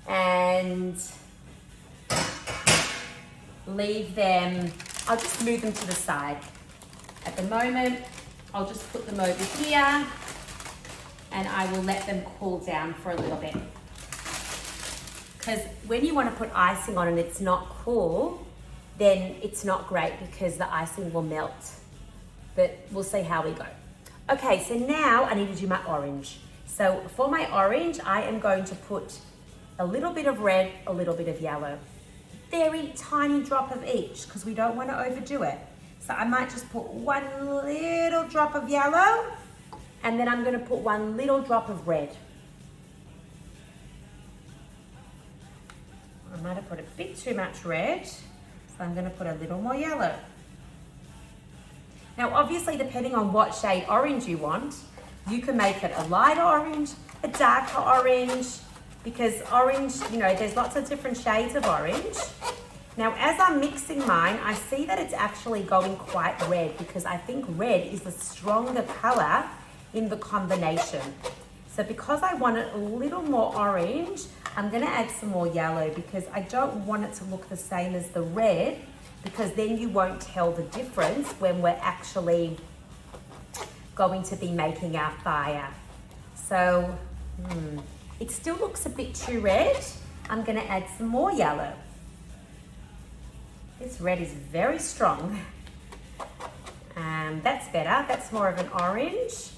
and leave them. I'll just move them to the side. At the moment, I'll just put them over here and I will let them cool down for a little bit. Because when you want to put icing on and it's not cool, then it's not great because the icing will melt. But we'll see how we go. Okay, so now I need to do my orange. So for my orange, I am going to put a little bit of red, a little bit of yellow. Very tiny drop of each because we don't want to overdo it. So I might just put one little drop of yellow and then I'm going to put one little drop of red. I might have put a bit too much red, so I'm going to put a little more yellow. Now obviously depending on what shade orange you want, you can make it a lighter orange, a darker orange, because orange, you know, there's lots of different shades of orange. Now, as I'm mixing mine, I see that it's actually going quite red because I think red is the stronger color in the combination. So because I want it a little more orange, I'm gonna add some more yellow because I don't want it to look the same as the red because then you won't tell the difference when we're actually going to be making our fire. So, it still looks a bit too red. I'm gonna add some more yellow. This red is very strong. That's better. That's more of an orange,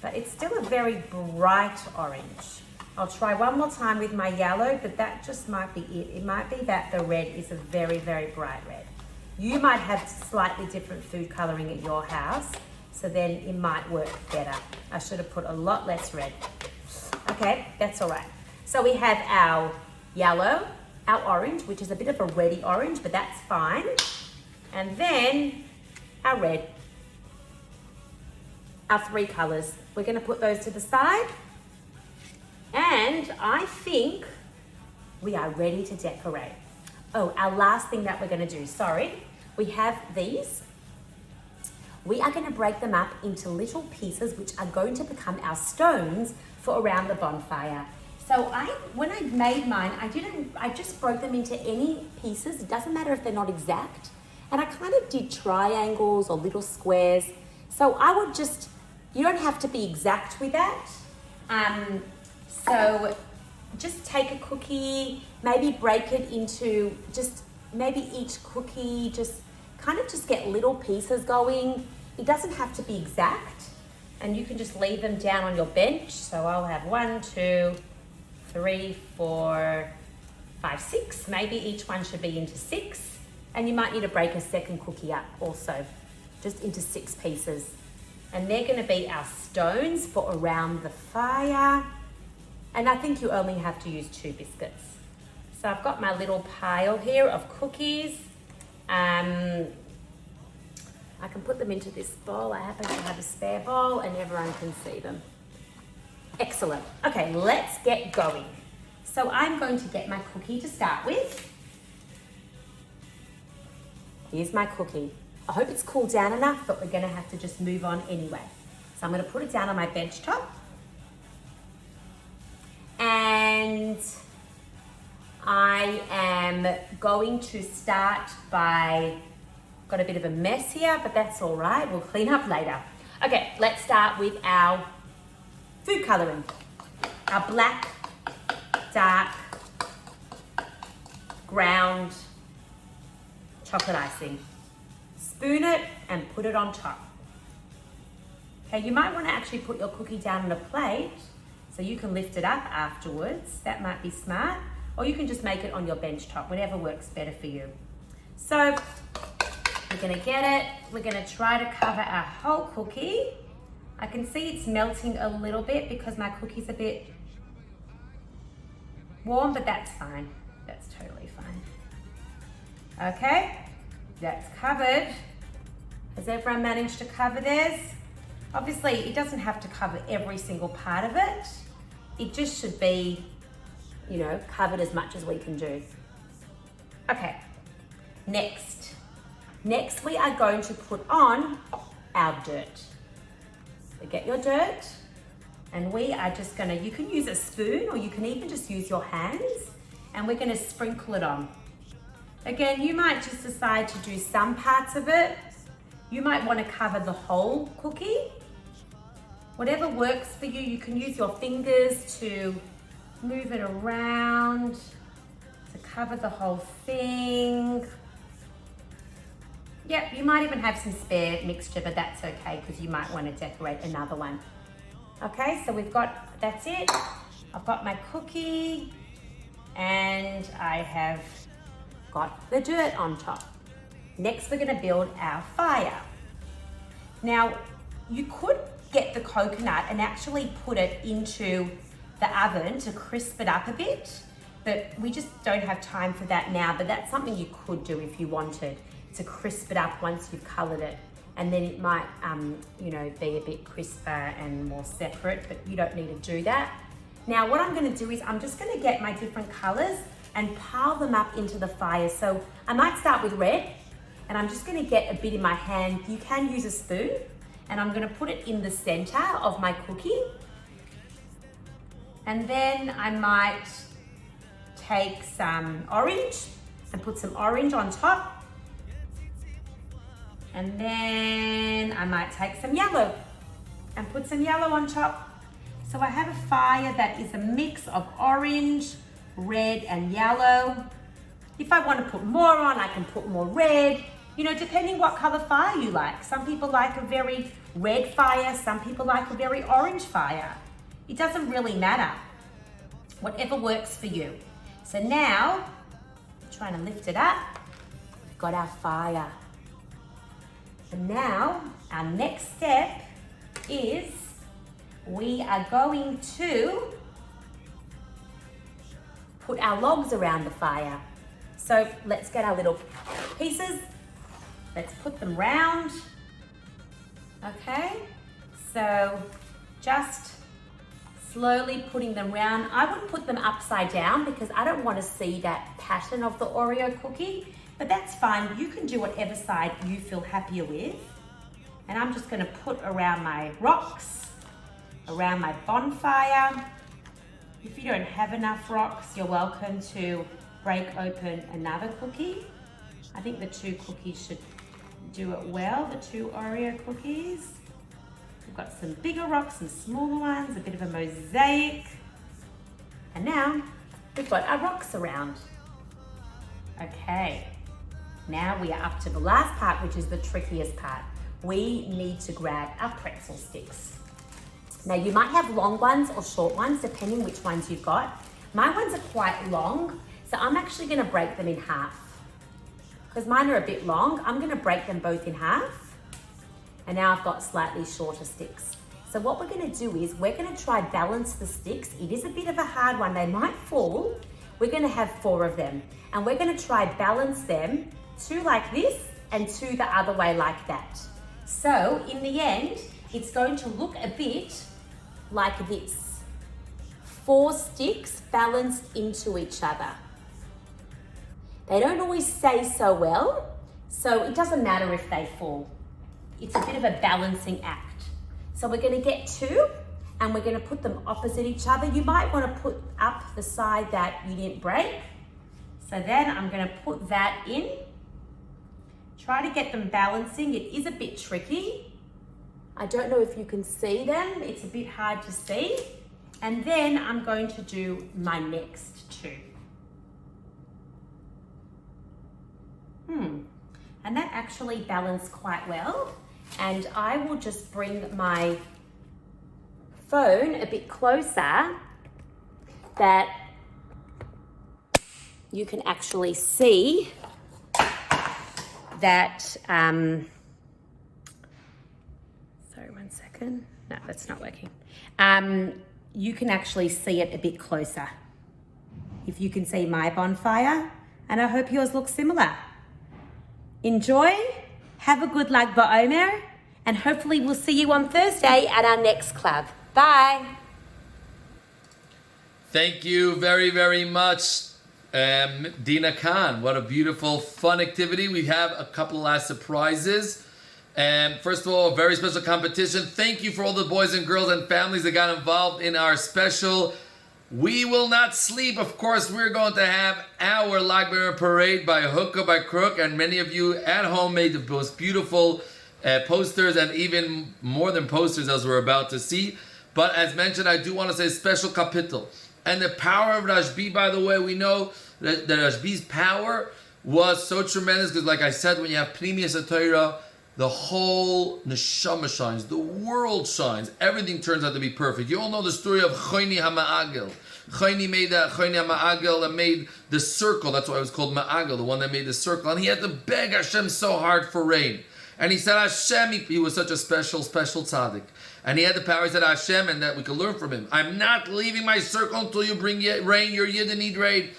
but it's still a very bright orange. I'll try one more time with my yellow, but that just might be it. It might be that the red is a very, very bright red. You might have slightly different food coloring at your house, so then it might work better. I should have put a lot less red. Okay, that's all right. So we have our yellow, our orange, which is a bit of a reddy orange, but that's fine. And then our red. Our three colors. We're gonna put those to the side. And I think we are ready to decorate. Oh, our last thing that we're gonna do, sorry. We have these. We are gonna break them up into little pieces which are going to become our stones for around the bonfire. So when I made mine, I just broke them into any pieces. It doesn't matter if they're not exact. And I kind of did triangles or little squares. So I would just, you don't have to be exact with that. So just take a cookie, maybe break it into just maybe each cookie, just kind of just get little pieces going. It doesn't have to be exact, and you can just leave them down on your bench. So I'll have 1, 2, 3, 4, 5, 6. Maybe each one should be into 6. And you might need to break a second cookie up also, just into 6 pieces. And they're gonna be our stones for around the fire. And I think you only have to use 2 biscuits. So I've got my little pile here of cookies. I can put them into this bowl. I happen to have a spare bowl and everyone can see them. Excellent. Okay, let's get going. So I'm going to get my cookie to start with. Here's my cookie. I hope it's cooled down enough, but we're gonna have to just move on anyway. So I'm gonna put it down on my bench top. And I am going to start by, got a bit of a mess here, but that's all right. We'll clean up later. Okay, let's start with our food coloring. Our black, dark, ground chocolate icing. Spoon it and put it on top. Okay, you might want to actually put your cookie down on a plate so you can lift it up afterwards. That might be smart. Or you can just make it on your bench top, whatever works better for you. So we're gonna get it. We're gonna try to cover our whole cookie. I can see it's melting a little bit because my cookie's a bit warm, but that's fine. That's totally fine. Okay, that's covered. Has everyone managed to cover theirs? Obviously, it doesn't have to cover every single part of it. It just should be, you know, covered as much as we can do. Okay, next we are going to put on our dirt. So get your dirt, and we are just gonna, you can use a spoon or you can even just use your hands, and we're gonna sprinkle it on. Again, you might just decide to do some parts of it. You might want to cover the whole cookie. Whatever works for you, you can use your fingers to move it around to cover the whole thing. Yep, you might even have some spare mixture, but that's okay because you might want to decorate another one. Okay, so we've got, that's it. I've got my cookie and I have got the dirt on top. Next, we're gonna build our fire. Now, you could get the coconut and actually put it into the oven to crisp it up a bit, but we just don't have time for that now, but that's something you could do if you wanted to crisp it up once you've colored it, and then it might, you know, be a bit crisper and more separate, but you don't need to do that. Now, what I'm gonna do is I'm just gonna get my different colors and pile them up into the fire. So I might start with red, and I'm just gonna get a bit in my hand. You can use a spoon, and I'm gonna put it in the center of my cookie. And then I might take some orange and put some orange on top. And then I might take some yellow and put some yellow on top. So I have a fire that is a mix of orange, red, and yellow. If I want to put more on, I can put more red. depending what color fire you like. Some people like a very red fire, some people like a very orange fire. It doesn't really matter. Whatever works for you. So now, trying to lift it up, we've got our fire. And now, our next step is we are going to put our logs around the fire. So let's get our little pieces. Let's put them round. Okay, so just slowly putting them round. I would put them upside down because I don't want to see that pattern of the Oreo cookie, but that's fine. You can do whatever side you feel happier with. And I'm just going to put around my rocks, around my bonfire. If you don't have enough rocks, you're welcome to break open another cookie. I think the 2 cookies should do it well, the 2 Oreo cookies. We've got some bigger rocks and smaller ones, a bit of a mosaic. And now we've got our rocks around. Okay, now we are up to the last part, which is the trickiest part. We need to grab our pretzel sticks. Now you might have long ones or short ones, depending which ones you've got. My ones are quite long, so I'm actually gonna break them in half. Because mine are a bit long, I'm gonna break them both in half. And now I've got slightly shorter sticks. So what we're gonna do is, we're gonna try balance the sticks. It is a bit of a hard one, they might fall. We're gonna have 4 of them. And we're gonna try balance them, 2 like this and 2 the other way like that. So in the end, it's going to look a bit like this. 4 sticks balanced into each other. They don't always stay so well, so it doesn't matter if they fall. It's a bit of a balancing act. So we're gonna get 2 and we're gonna put them opposite each other. You might wanna put up the side that you didn't break. So then I'm gonna put that in. Try to get them balancing. It is a bit tricky. I don't know if you can see them. It's a bit hard to see. And then I'm going to do my next 2. And that actually balanced quite well. And I will just bring my phone a bit closer that you can actually see that, sorry, 1 second. No, that's not working. You can actually see it a bit closer. If you can see my bonfire, and I hope yours looks similar. Enjoy, have a good Lag BaOmer, and hopefully we'll see you on Thursday at our next club. Bye. Thank you very, very much, Dina Khan. What a beautiful, fun activity. We have a couple of last surprises. First of all, a very special competition. Thank you for all the boys and girls and families that got involved in our special We Will Not Sleep. Of course, we're going to have our Lag BaOmer parade by hook or by crook, and many of you at home made the most beautiful posters, and even more than posters as we're about to see. But as mentioned, I do want to say special kapitel. And the power of Rashbi, by the way, we know that Rashbi's power was so tremendous because, like I said, when you have Pnimius HaTorah, the whole neshama shines, the world shines, everything turns out to be perfect. You all know the story of Choyni HaMa'agel. Choyni HaMa'agel that made the circle, that's why it was called Ma'agel, the one that made the circle, and he had to beg Hashem so hard for rain. And he said, Hashem, he was such a special tzaddik. And he had the power, he said, Hashem, and that we could learn from him. I'm not leaving my circle until you bring rain, your Yidden need rain.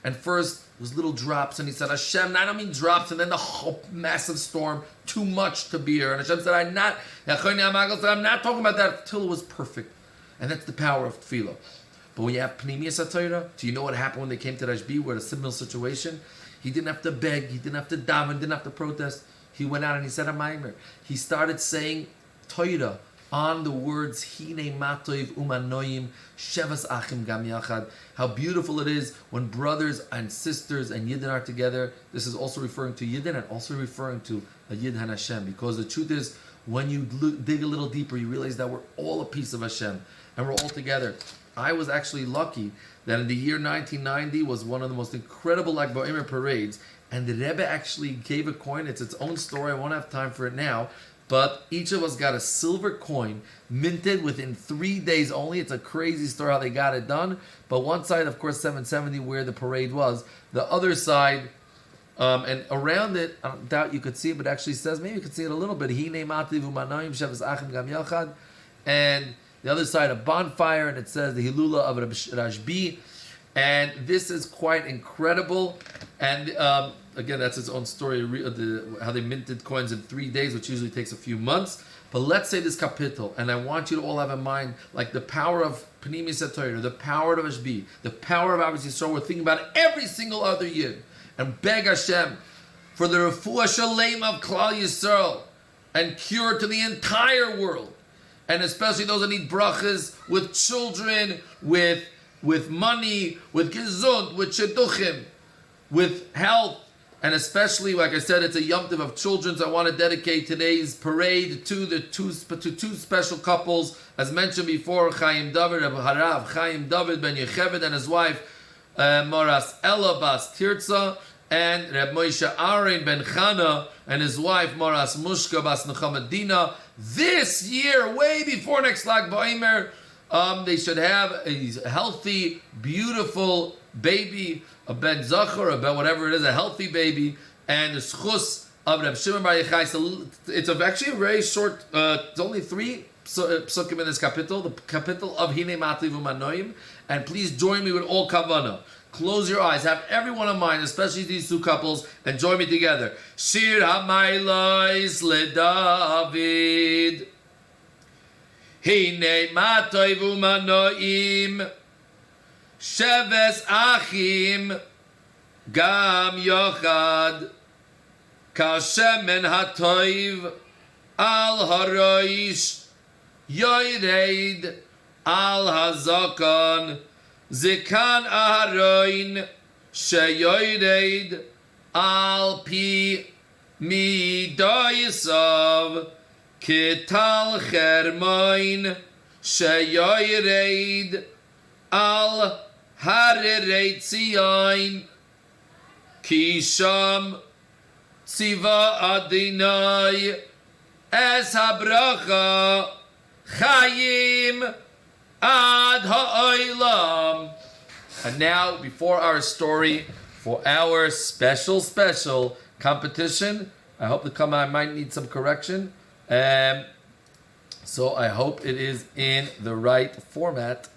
And first, it was little drops, and he said, Hashem, I don't mean drops, and then the whole massive storm, too much to bear. And Hashem said, I'm not talking about that until it was perfect. And that's the power of tefillah. But when you have Pnimius HaTorah, do you know what happened when they came to Rashbi? We're in a similar situation. He didn't have to beg, he didn't have to daven, didn't have to protest. He went out and he said a maimer. He started saying Torah on the words Hine Matoiv Umanoim Shevas Achim Gam Yachad. How beautiful it is when brothers and sisters and Yidden are together. This is also referring to Yidden and also referring to a Yid and Hashem. Because the truth is, when you dig a little deeper, you realize that we're all a piece of Hashem and we're all together. I was actually lucky that in the year 1990 was one of the most incredible Lag BaOmer parades, and the Rebbe actually gave a coin. It's its own story. I won't have time for it now. But each of us got a silver coin minted within 3 days only. It's a crazy story how they got it done. But one side, of course, 770, where the parade was. The other side, and around it, I doubt you could see it, but it actually says, maybe you could see it a little bit. And the other side, a bonfire, and it says the Hilula of Rabbi. And this is quite incredible. And again, that's its own story, how they minted coins in 3 days, which usually takes a few months. But let's say this kapitel, and I want you to all have in mind, like the power of Panimi Satoyer, the power of Ashbi, the power of Abbas Yisrael. We're thinking about it every single other year. And beg Hashem for the refuah shalem of Klal Yisrael, and cure to the entire world. And especially those that need brachas with children, with money, with gesund, with shidduchim, with health, and especially, like I said, it's a Yom Tov of children. So I want to dedicate today's parade to two special couples, as mentioned before, Chaim David, Harav Chaim David ben Yechevet and his wife Moras Ella Bas Tirza, and Reb Moshe Aaron ben Chana and his wife Moras Mushka Bas Nechamadina. This year, way before next Lag BaOmer, they should have a healthy, beautiful baby, a ben zachor, a ben whatever it is, a healthy baby, and the schus of Reb Shimon Bar Yochai. So it's actually a very short. It's only 3 psukim in this kapitel, the kapitel of Hine Matliv Umanoim. And please join me with all kavanah. Close your eyes, have everyone in mind, especially these two couples, and join me together. Shir HaMailos LeDavid. Hine Matliv Umanoim. Sheves Achim Gam Yochad Kashemen Hatoiv Al Haroish Yoireid Al Hazakon Zikan Aharoin Sheyoireid Al Pi Midoyisov Kital Chermoin Sheyoireid Al Harerei Tzion Kisham Tziva Adonai Es Habracha Chayim Ad Ha'olam. And now, before our story, for our special competition, I hope I might need some correction. So I hope it is in the right format.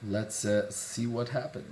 Let's see what happens.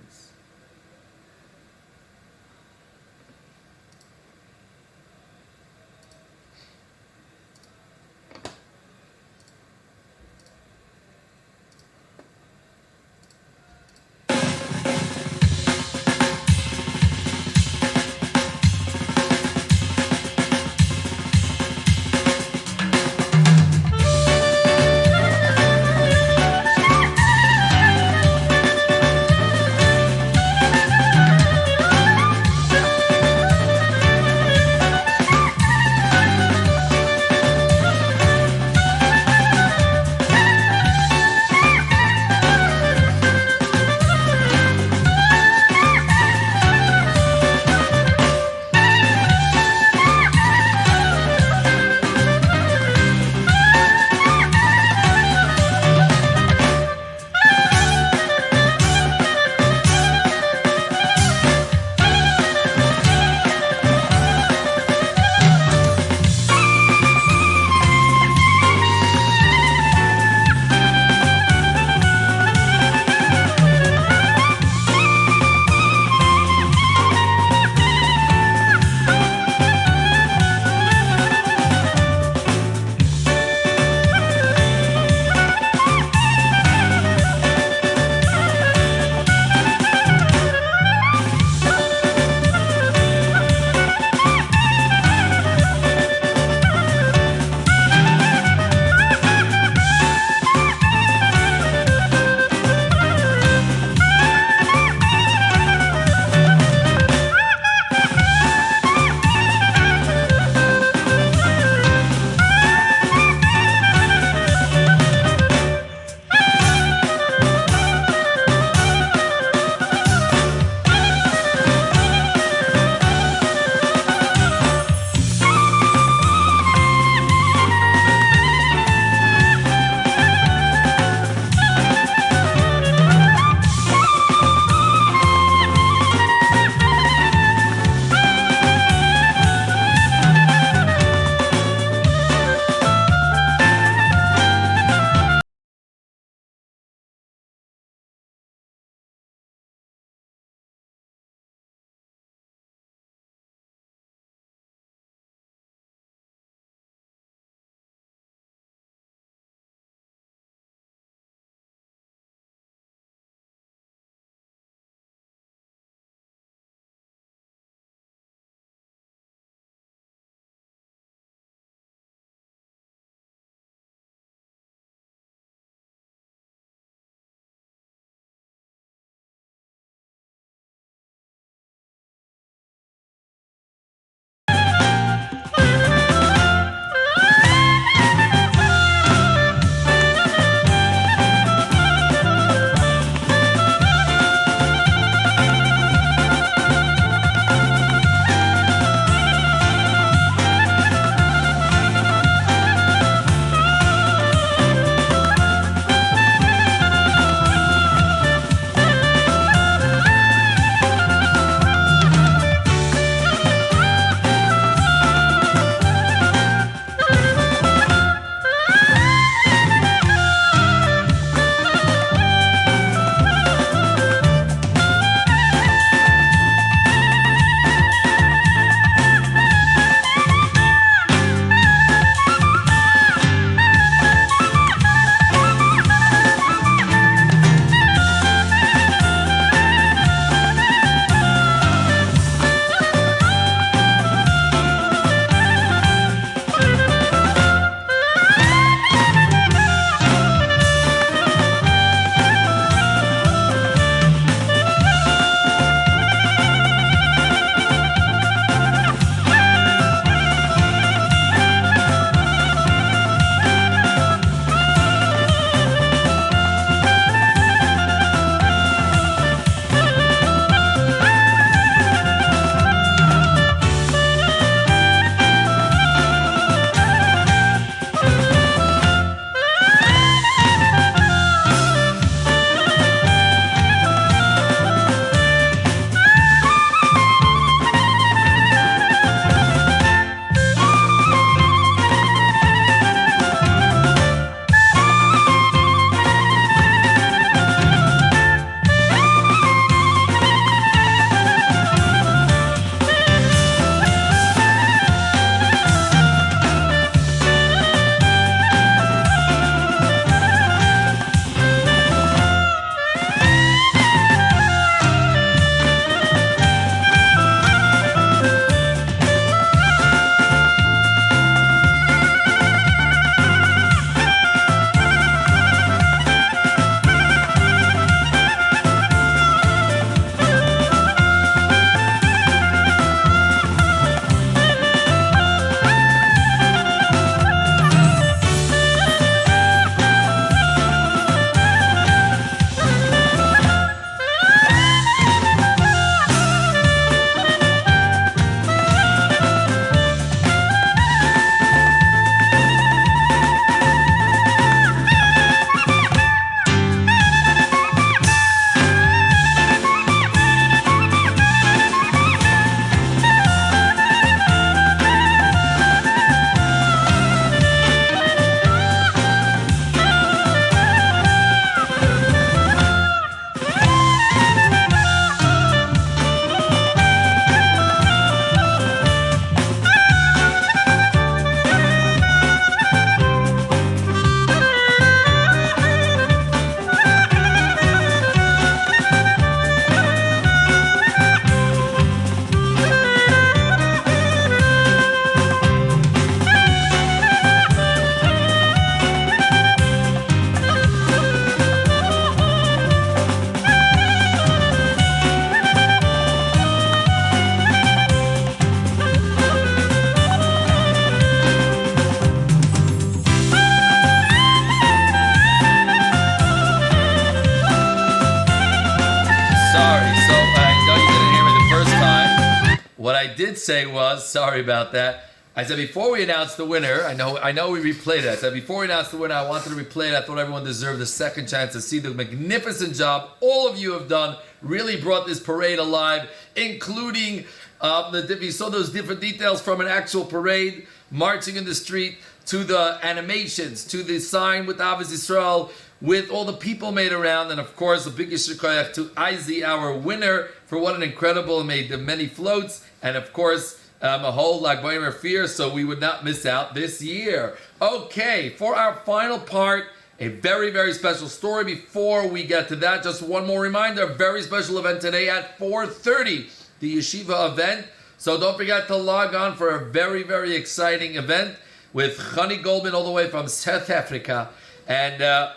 did say was, sorry about that, I said before we announce the winner, I know we replayed it. I said before we announce the winner, I wanted to replay it. I thought everyone deserved a second chance to see the magnificent job all of you have done. Really brought this parade alive, including we saw those different details from an actual parade, marching in the street, to the animations, to the sign with Ahavas Yisrael, with all the people made around, and of course the big yishur koyach to Izzy, our winner, for what an incredible, made many floats, and of course a whole like Bomer fear, so we would not miss out this year. Okay, for our final part, a very, very special story. Before we get to that, just one more reminder, a very special event today at 4:30, the Yeshiva event. So don't forget to log on for a very, very exciting event with Chani Goldman all the way from South Africa. And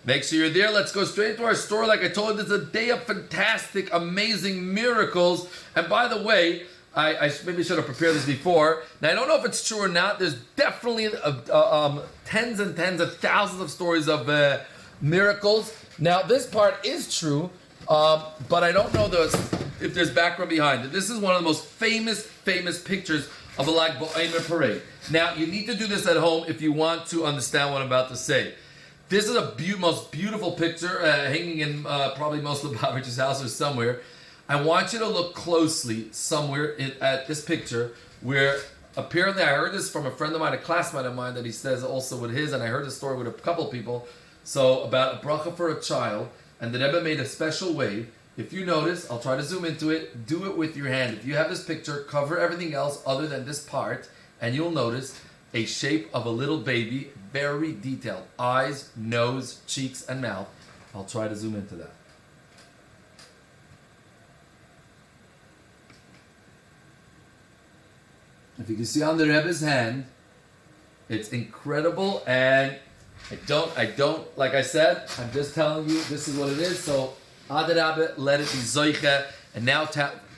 make sure you're there. Let's go straight into our story. Like I told you, this is a day of fantastic, amazing miracles. And by the way, I maybe should have prepared this before. Now, I don't know if it's true or not. There's definitely tens and tens of thousands of stories of miracles. Now, this part is true, but I don't know if there's background behind it. This is one of the most famous pictures of a Lag BaOmer parade. Now, you need to do this at home if you want to understand what I'm about to say. This is a most beautiful picture hanging in probably most of Lubavitch's house or somewhere. I want you to look closely somewhere at this picture where apparently I heard this from a friend of mine, a classmate of mine, that he says also with his, and I heard this story with a couple of people, so about a bracha for a child, and the Rebbe made a special way. If you notice, I'll try to zoom into it, do it with your hand. If you have this picture, cover everything else other than this part, and you'll notice a shape of a little baby, very detailed. Eyes, nose, cheeks, and mouth. I'll try to zoom into that. If you can see on the Rebbe's hand, it's incredible, and I don't, like I said, I'm just telling you, this is what it is, so Adarabe, let it be Zoiche. And now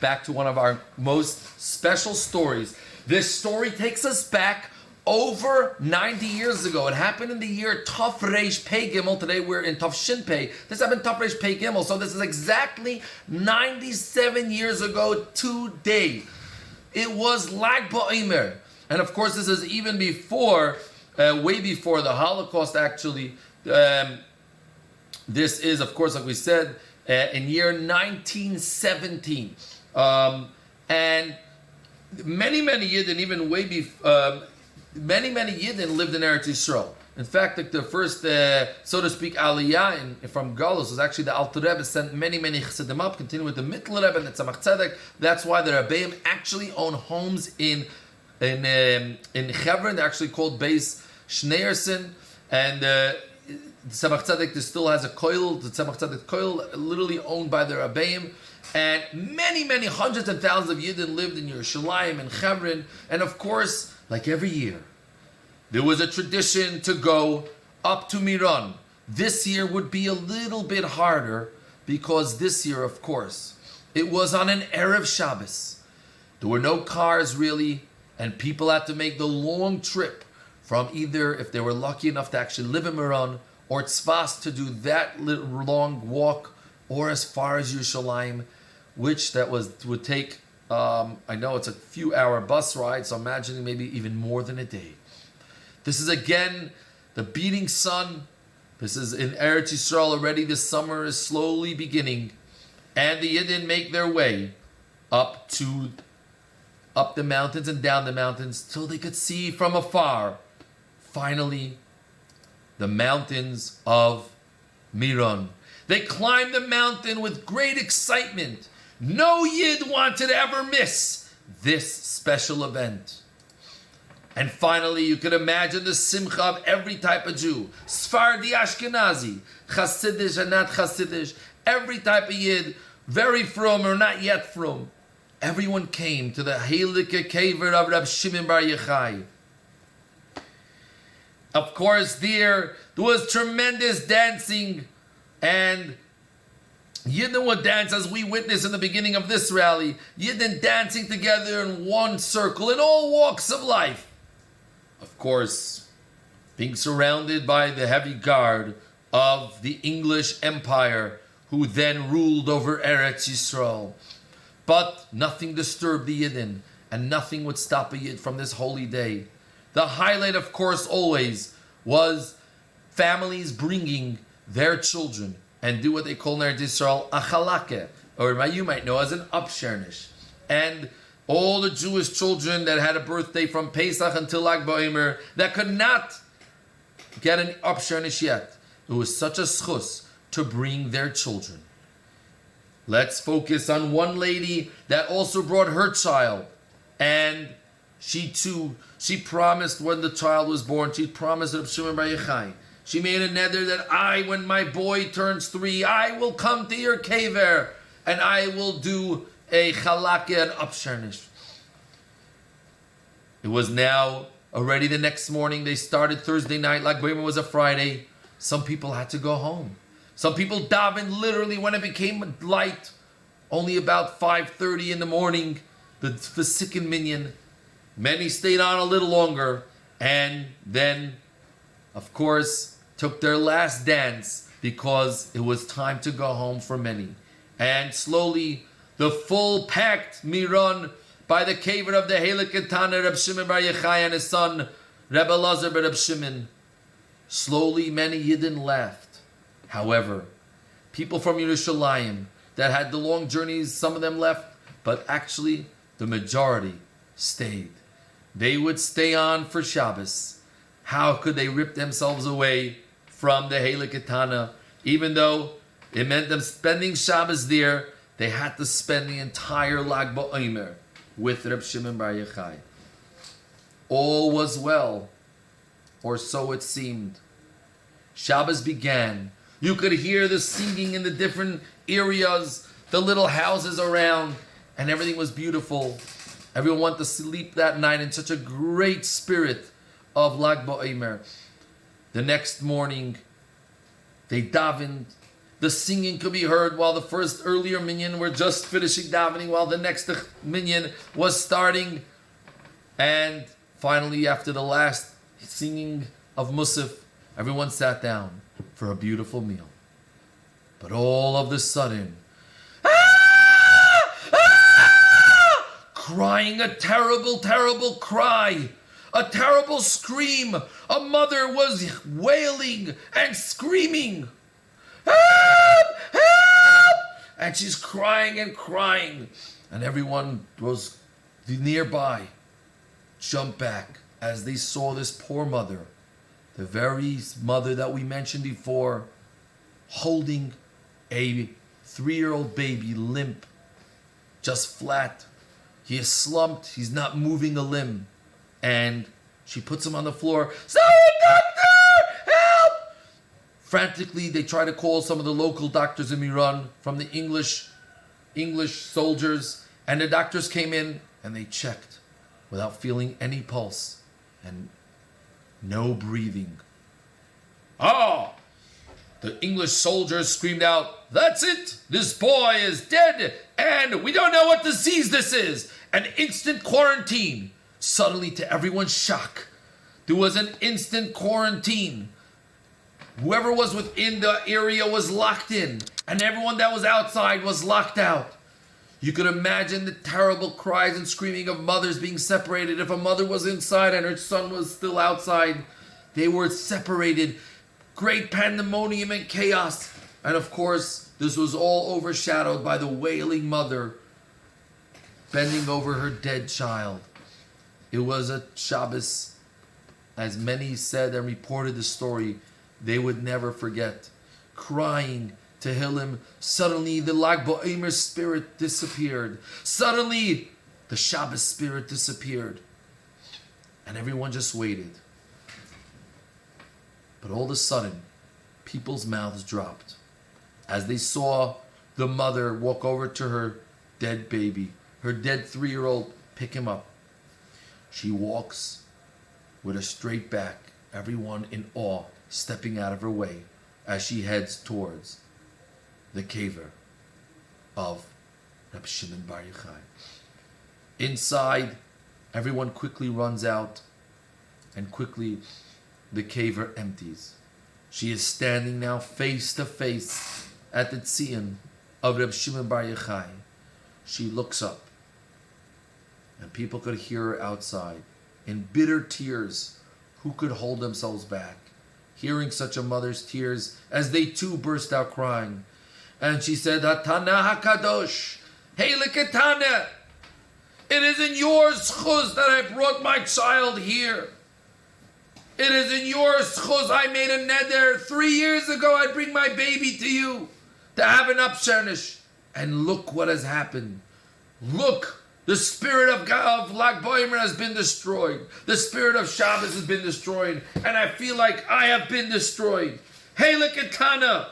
back to one of our most special stories. This story takes us back over 90 years ago. It happened in the year Tov Reish Pei Gimel. Today we're in Tov Shin Pei. This happened Tov Reish Pei Gimel. So this is exactly 97 years ago today. It was Lag BaOmer. And of course this is even before, way before the Holocaust actually. This is, of course, like we said, in year 1917. And many Yidden, even way before, many Yidden lived in Eretz Yisrael. In fact, like the first, so to speak, Aliyah from Galus was actually the Alter Rebbe sent many Chassidim up, continuing with the Mittel Rebbe and the Tzemach Tzedek. That's why the Rabbeim actually own homes in Hebron. They're actually called Beis Schneerson, and the Tzemach Tzedek still has a koil, the Tzemach Tzedek koil, literally owned by the Rabbeim. And many hundreds and thousands of Yidden lived in Yerushalayim and Hebron. And of course, like every year, there was a tradition to go up to Miran. This year would be a little bit harder because this year, of course, it was on an Erev Shabbos. There were no cars really, and people had to make the long trip from either, if they were lucky enough to actually live in Miran, or Tzfas to do that long walk, or as far as Yerushalayim, which would take, I know it's a few hour bus ride, so imagining maybe even more than a day. This is again the beating sun. This is in Eretz Yisrael already. The summer is slowly beginning, and the Yidden make their way up the mountains and down the mountains till they could see from afar, finally, the mountains of Miran. They climbed the mountain with great excitement. No Yid wanted to ever miss this special event. And finally, you could imagine the simcha of every type of Jew. Sephardi, Ashkenazi, Hasidish and not Hasidish, every type of Yid, very from or not yet from. Everyone came to the Heilige Kever of Rabbi Shimon Bar Yochai. Of course, there was tremendous dancing, and Yidden would dance as we witnessed in the beginning of this rally. Yidden dancing together in one circle in all walks of life. Of course, being surrounded by the heavy guard of the English Empire, who then ruled over Eretz Yisrael. But nothing disturbed the Yidden, and nothing would stop a Yid from this holy day. The highlight, of course, always was families bringing their children and do what they call in Eretz Yisrael a chalake, or you might know as an upshernish. And all the Jewish children that had a birthday from Pesach until Lag BaOmer that could not get an upshernish yet. It was such a schus to bring their children. Let's focus on one lady that also brought her child. And she promised when the child was born, she promised Reb Shimon Bar Yochai. She made a neder that when my boy turns 3, I will come to your kever and I will do a chalake and upshernish. It was now already the next morning. They started Thursday night, like Bomer was a Friday. Some people had to go home. Some people davened literally when it became light, only about 5:30 in the morning, the Vesikin minyan. Many stayed on a little longer, and then, of course, took their last dance because it was time to go home for many. And slowly, the full packed miron by the kever of the Heilig Ketana, Reb Shimon Bar Yochai and his son, Reb Elazar ben Reb Shimon. Slowly, many Yidden left. However, people from Yerushalayim that had the long journeys, some of them left, but actually the majority stayed. They would stay on for Shabbos. How could they rip themselves away from the Heilig Ketana? Even though it meant them spending Shabbos there, they had to spend the entire Lag BaOmer with Reb Shimon Bar Yochai. All was well, or so it seemed. Shabbos began. You could hear the singing in the different areas, the little houses around, and everything was beautiful. Everyone wanted to sleep that night in such a great spirit of Lag BaOmer. The next morning, they davened. The singing could be heard while the first earlier minyan were just finishing davening, while the next minyan was starting. And finally, after the last singing of Musaf, everyone sat down for a beautiful meal. But all of a sudden, crying a terrible, terrible cry, a terrible scream. A mother was wailing and screaming, "Help! Help!" And she's crying and crying. And everyone was nearby jumped back as they saw this poor mother, the very mother that we mentioned before, holding a 3-year-old baby limp, just flat. He is slumped, he's not moving a limb. And she puts him on the floor. "Sorry, doctor! Help!" Frantically, they try to call some of the local doctors in Iran from the English soldiers. And the doctors came in and they checked without feeling any pulse and no breathing. "Ah!" The English soldiers screamed out, "That's it! This boy is dead, and we don't know what disease this is! An instant quarantine!" Suddenly, to everyone's shock, there was an instant quarantine. Whoever was within the area was locked in, and everyone that was outside was locked out. You could imagine the terrible cries and screaming of mothers being separated. If a mother was inside and her son was still outside, they were separated. Great pandemonium and chaos. And of course, this was all overshadowed by the wailing mother bending over her dead child. It was a Shabbos, as many said and reported the story, they would never forget. Crying Tehillim, suddenly the Lag BaOmer spirit disappeared. Suddenly, the Shabbos spirit disappeared. And everyone just waited. But all of a sudden, people's mouths dropped as they saw the mother walk over to her dead baby, her dead 3-year-old, pick him up. She walks with a straight back, everyone in awe, stepping out of her way as she heads towards the kever of Rabbi Shimon Bar Yochai. Inside, everyone quickly runs out, and quickly the kever empties. She is standing now face to face at the tzion of Rabbi Shimon Bar Yochai. She looks up, And people could hear her outside in bitter tears. Who could hold themselves back? Hearing such a mother's tears as they too burst out crying. And she said, Hatana HaKadosh, hey Likatana, it is in your schuz that I brought my child here. It is in your schuz I made a neder 3 years ago. I'd bring my baby to you to have an upshernish. And look what has happened. Look, the spirit of Lag Bomer has been destroyed. The spirit of Shabbos has been destroyed. And I feel like I have been destroyed. Hey Likatana,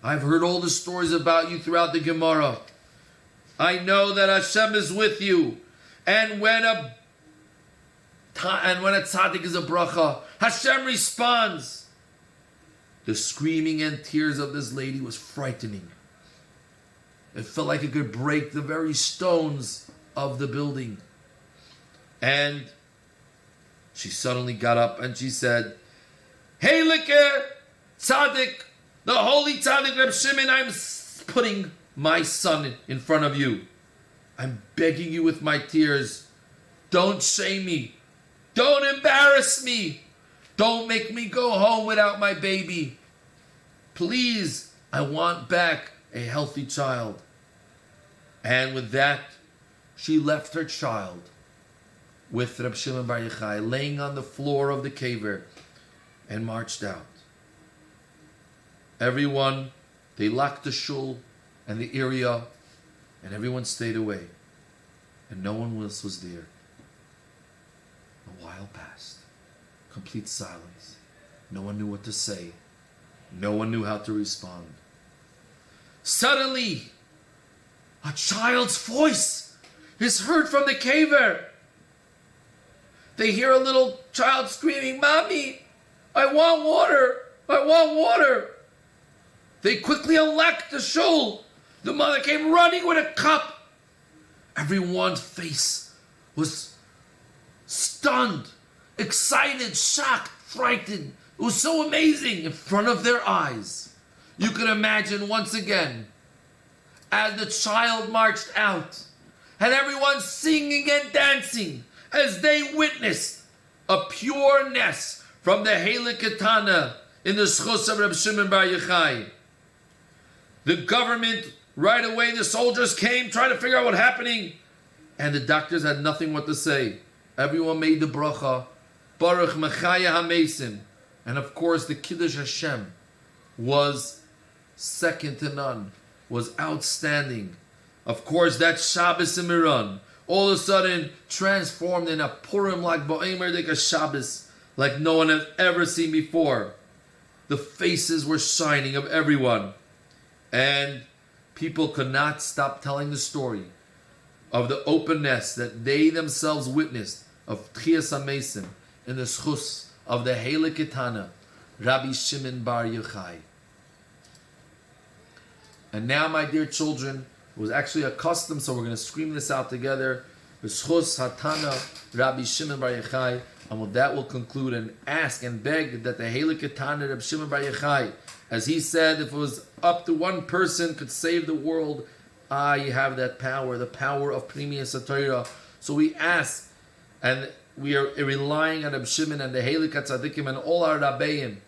I've heard all the stories about you throughout the Gemara. I know that Hashem is with you. And when a tzaddik is a bracha, Hashem responds. The screaming and tears of this lady was frightening. It felt like it could break the very stones of the building. And she suddenly got up and she said, hey Like tzaddik, the holy tzaddik Reb Shimon, I'm putting my son in front of you. I'm begging you with my tears. Don't shame me. Don't embarrass me. Don't make me go home without my baby. Please, I want back a healthy child. And with that, she left her child with Reb Shimon Bar Yochai laying on the floor of the caver and marched out. Everyone, they locked the shul and the area, and everyone stayed away. And no one else was there. A while passed. Complete silence. No one knew what to say. No one knew how to respond. Suddenly, a child's voice is heard from the caver. They hear a little child screaming, Mommy, I want water. I want water. They quickly unlocked the shul. The mother came running with a cup. Everyone's face was stunned, excited, shocked, frightened. It was so amazing in front of their eyes. You could imagine once again, as the child marched out, and everyone singing and dancing, as they witnessed a pure nest from the Heilig Ketana in the schus of Reb Shimon Bar Yochai. The government, right away, the soldiers came, trying to figure out what's happening, and the doctors had nothing what to say. Everyone made the bracha, Baruch Mechaya HaMesim, and of course the Kiddush Hashem was second to none, was outstanding. Of course, that Shabbos in Miran, all of a sudden transformed in a Purim like Bomer, like a Shabbos, like no one had ever seen before. The faces were shining of everyone. And people could not stop telling the story of the openness that they themselves witnessed of Tchias HaMesim in the schus of the Heilig Ketana, Rabbi Shimon Bar Yochai. And now, my dear children, it was actually a custom, so we're going to scream this out together. B'schus Hatana Rabbi Shimon Bar Yochai. And with that, we'll conclude and ask and beg that the Heilig Ketana Rabbi Shimon Bar Yochai, as he said, if it was up to one person could save the world, you have that power, the power of Pnimiyas HaTorah. So we ask, and we are relying on Rabbi Shimon and the Heilig Tzadikim and all our Rabbeim,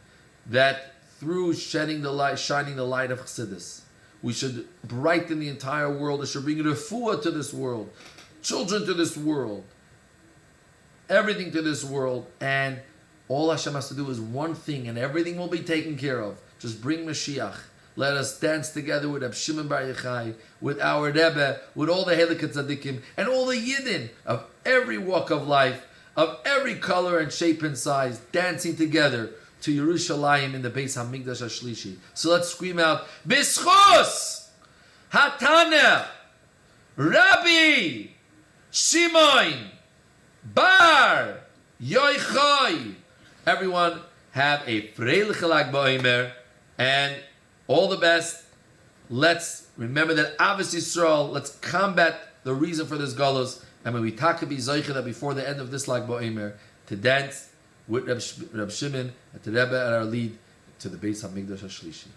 that through shining the light of Chassidus, we should brighten the entire world. It should bring refuah to this world, children to this world, everything to this world. And all Hashem has to do is one thing, and everything will be taken care of. Just bring Mashiach. Let us dance together with Rabbi Shimon Bar Yochai, with our Rebbe, with all the Heilig Tzadikim, and all the Yidden of every walk of life, of every color and shape and size, dancing together to Yerushalayim in the Beis HaMikdash HaShlishi. So let's scream out, B'schus Hatana Rabbi Shimon Bar Yochai. Everyone have a freilich Lag Bomer, and all the best. Let's remember that Avos Yisrael, let's combat the reason for this galus, and when we talk to be Zoicha that before the end of this Lag Bomer, to dance with Reb Shimon and to Rebbe at our lead to the Beis HaMikdash HaShlishi.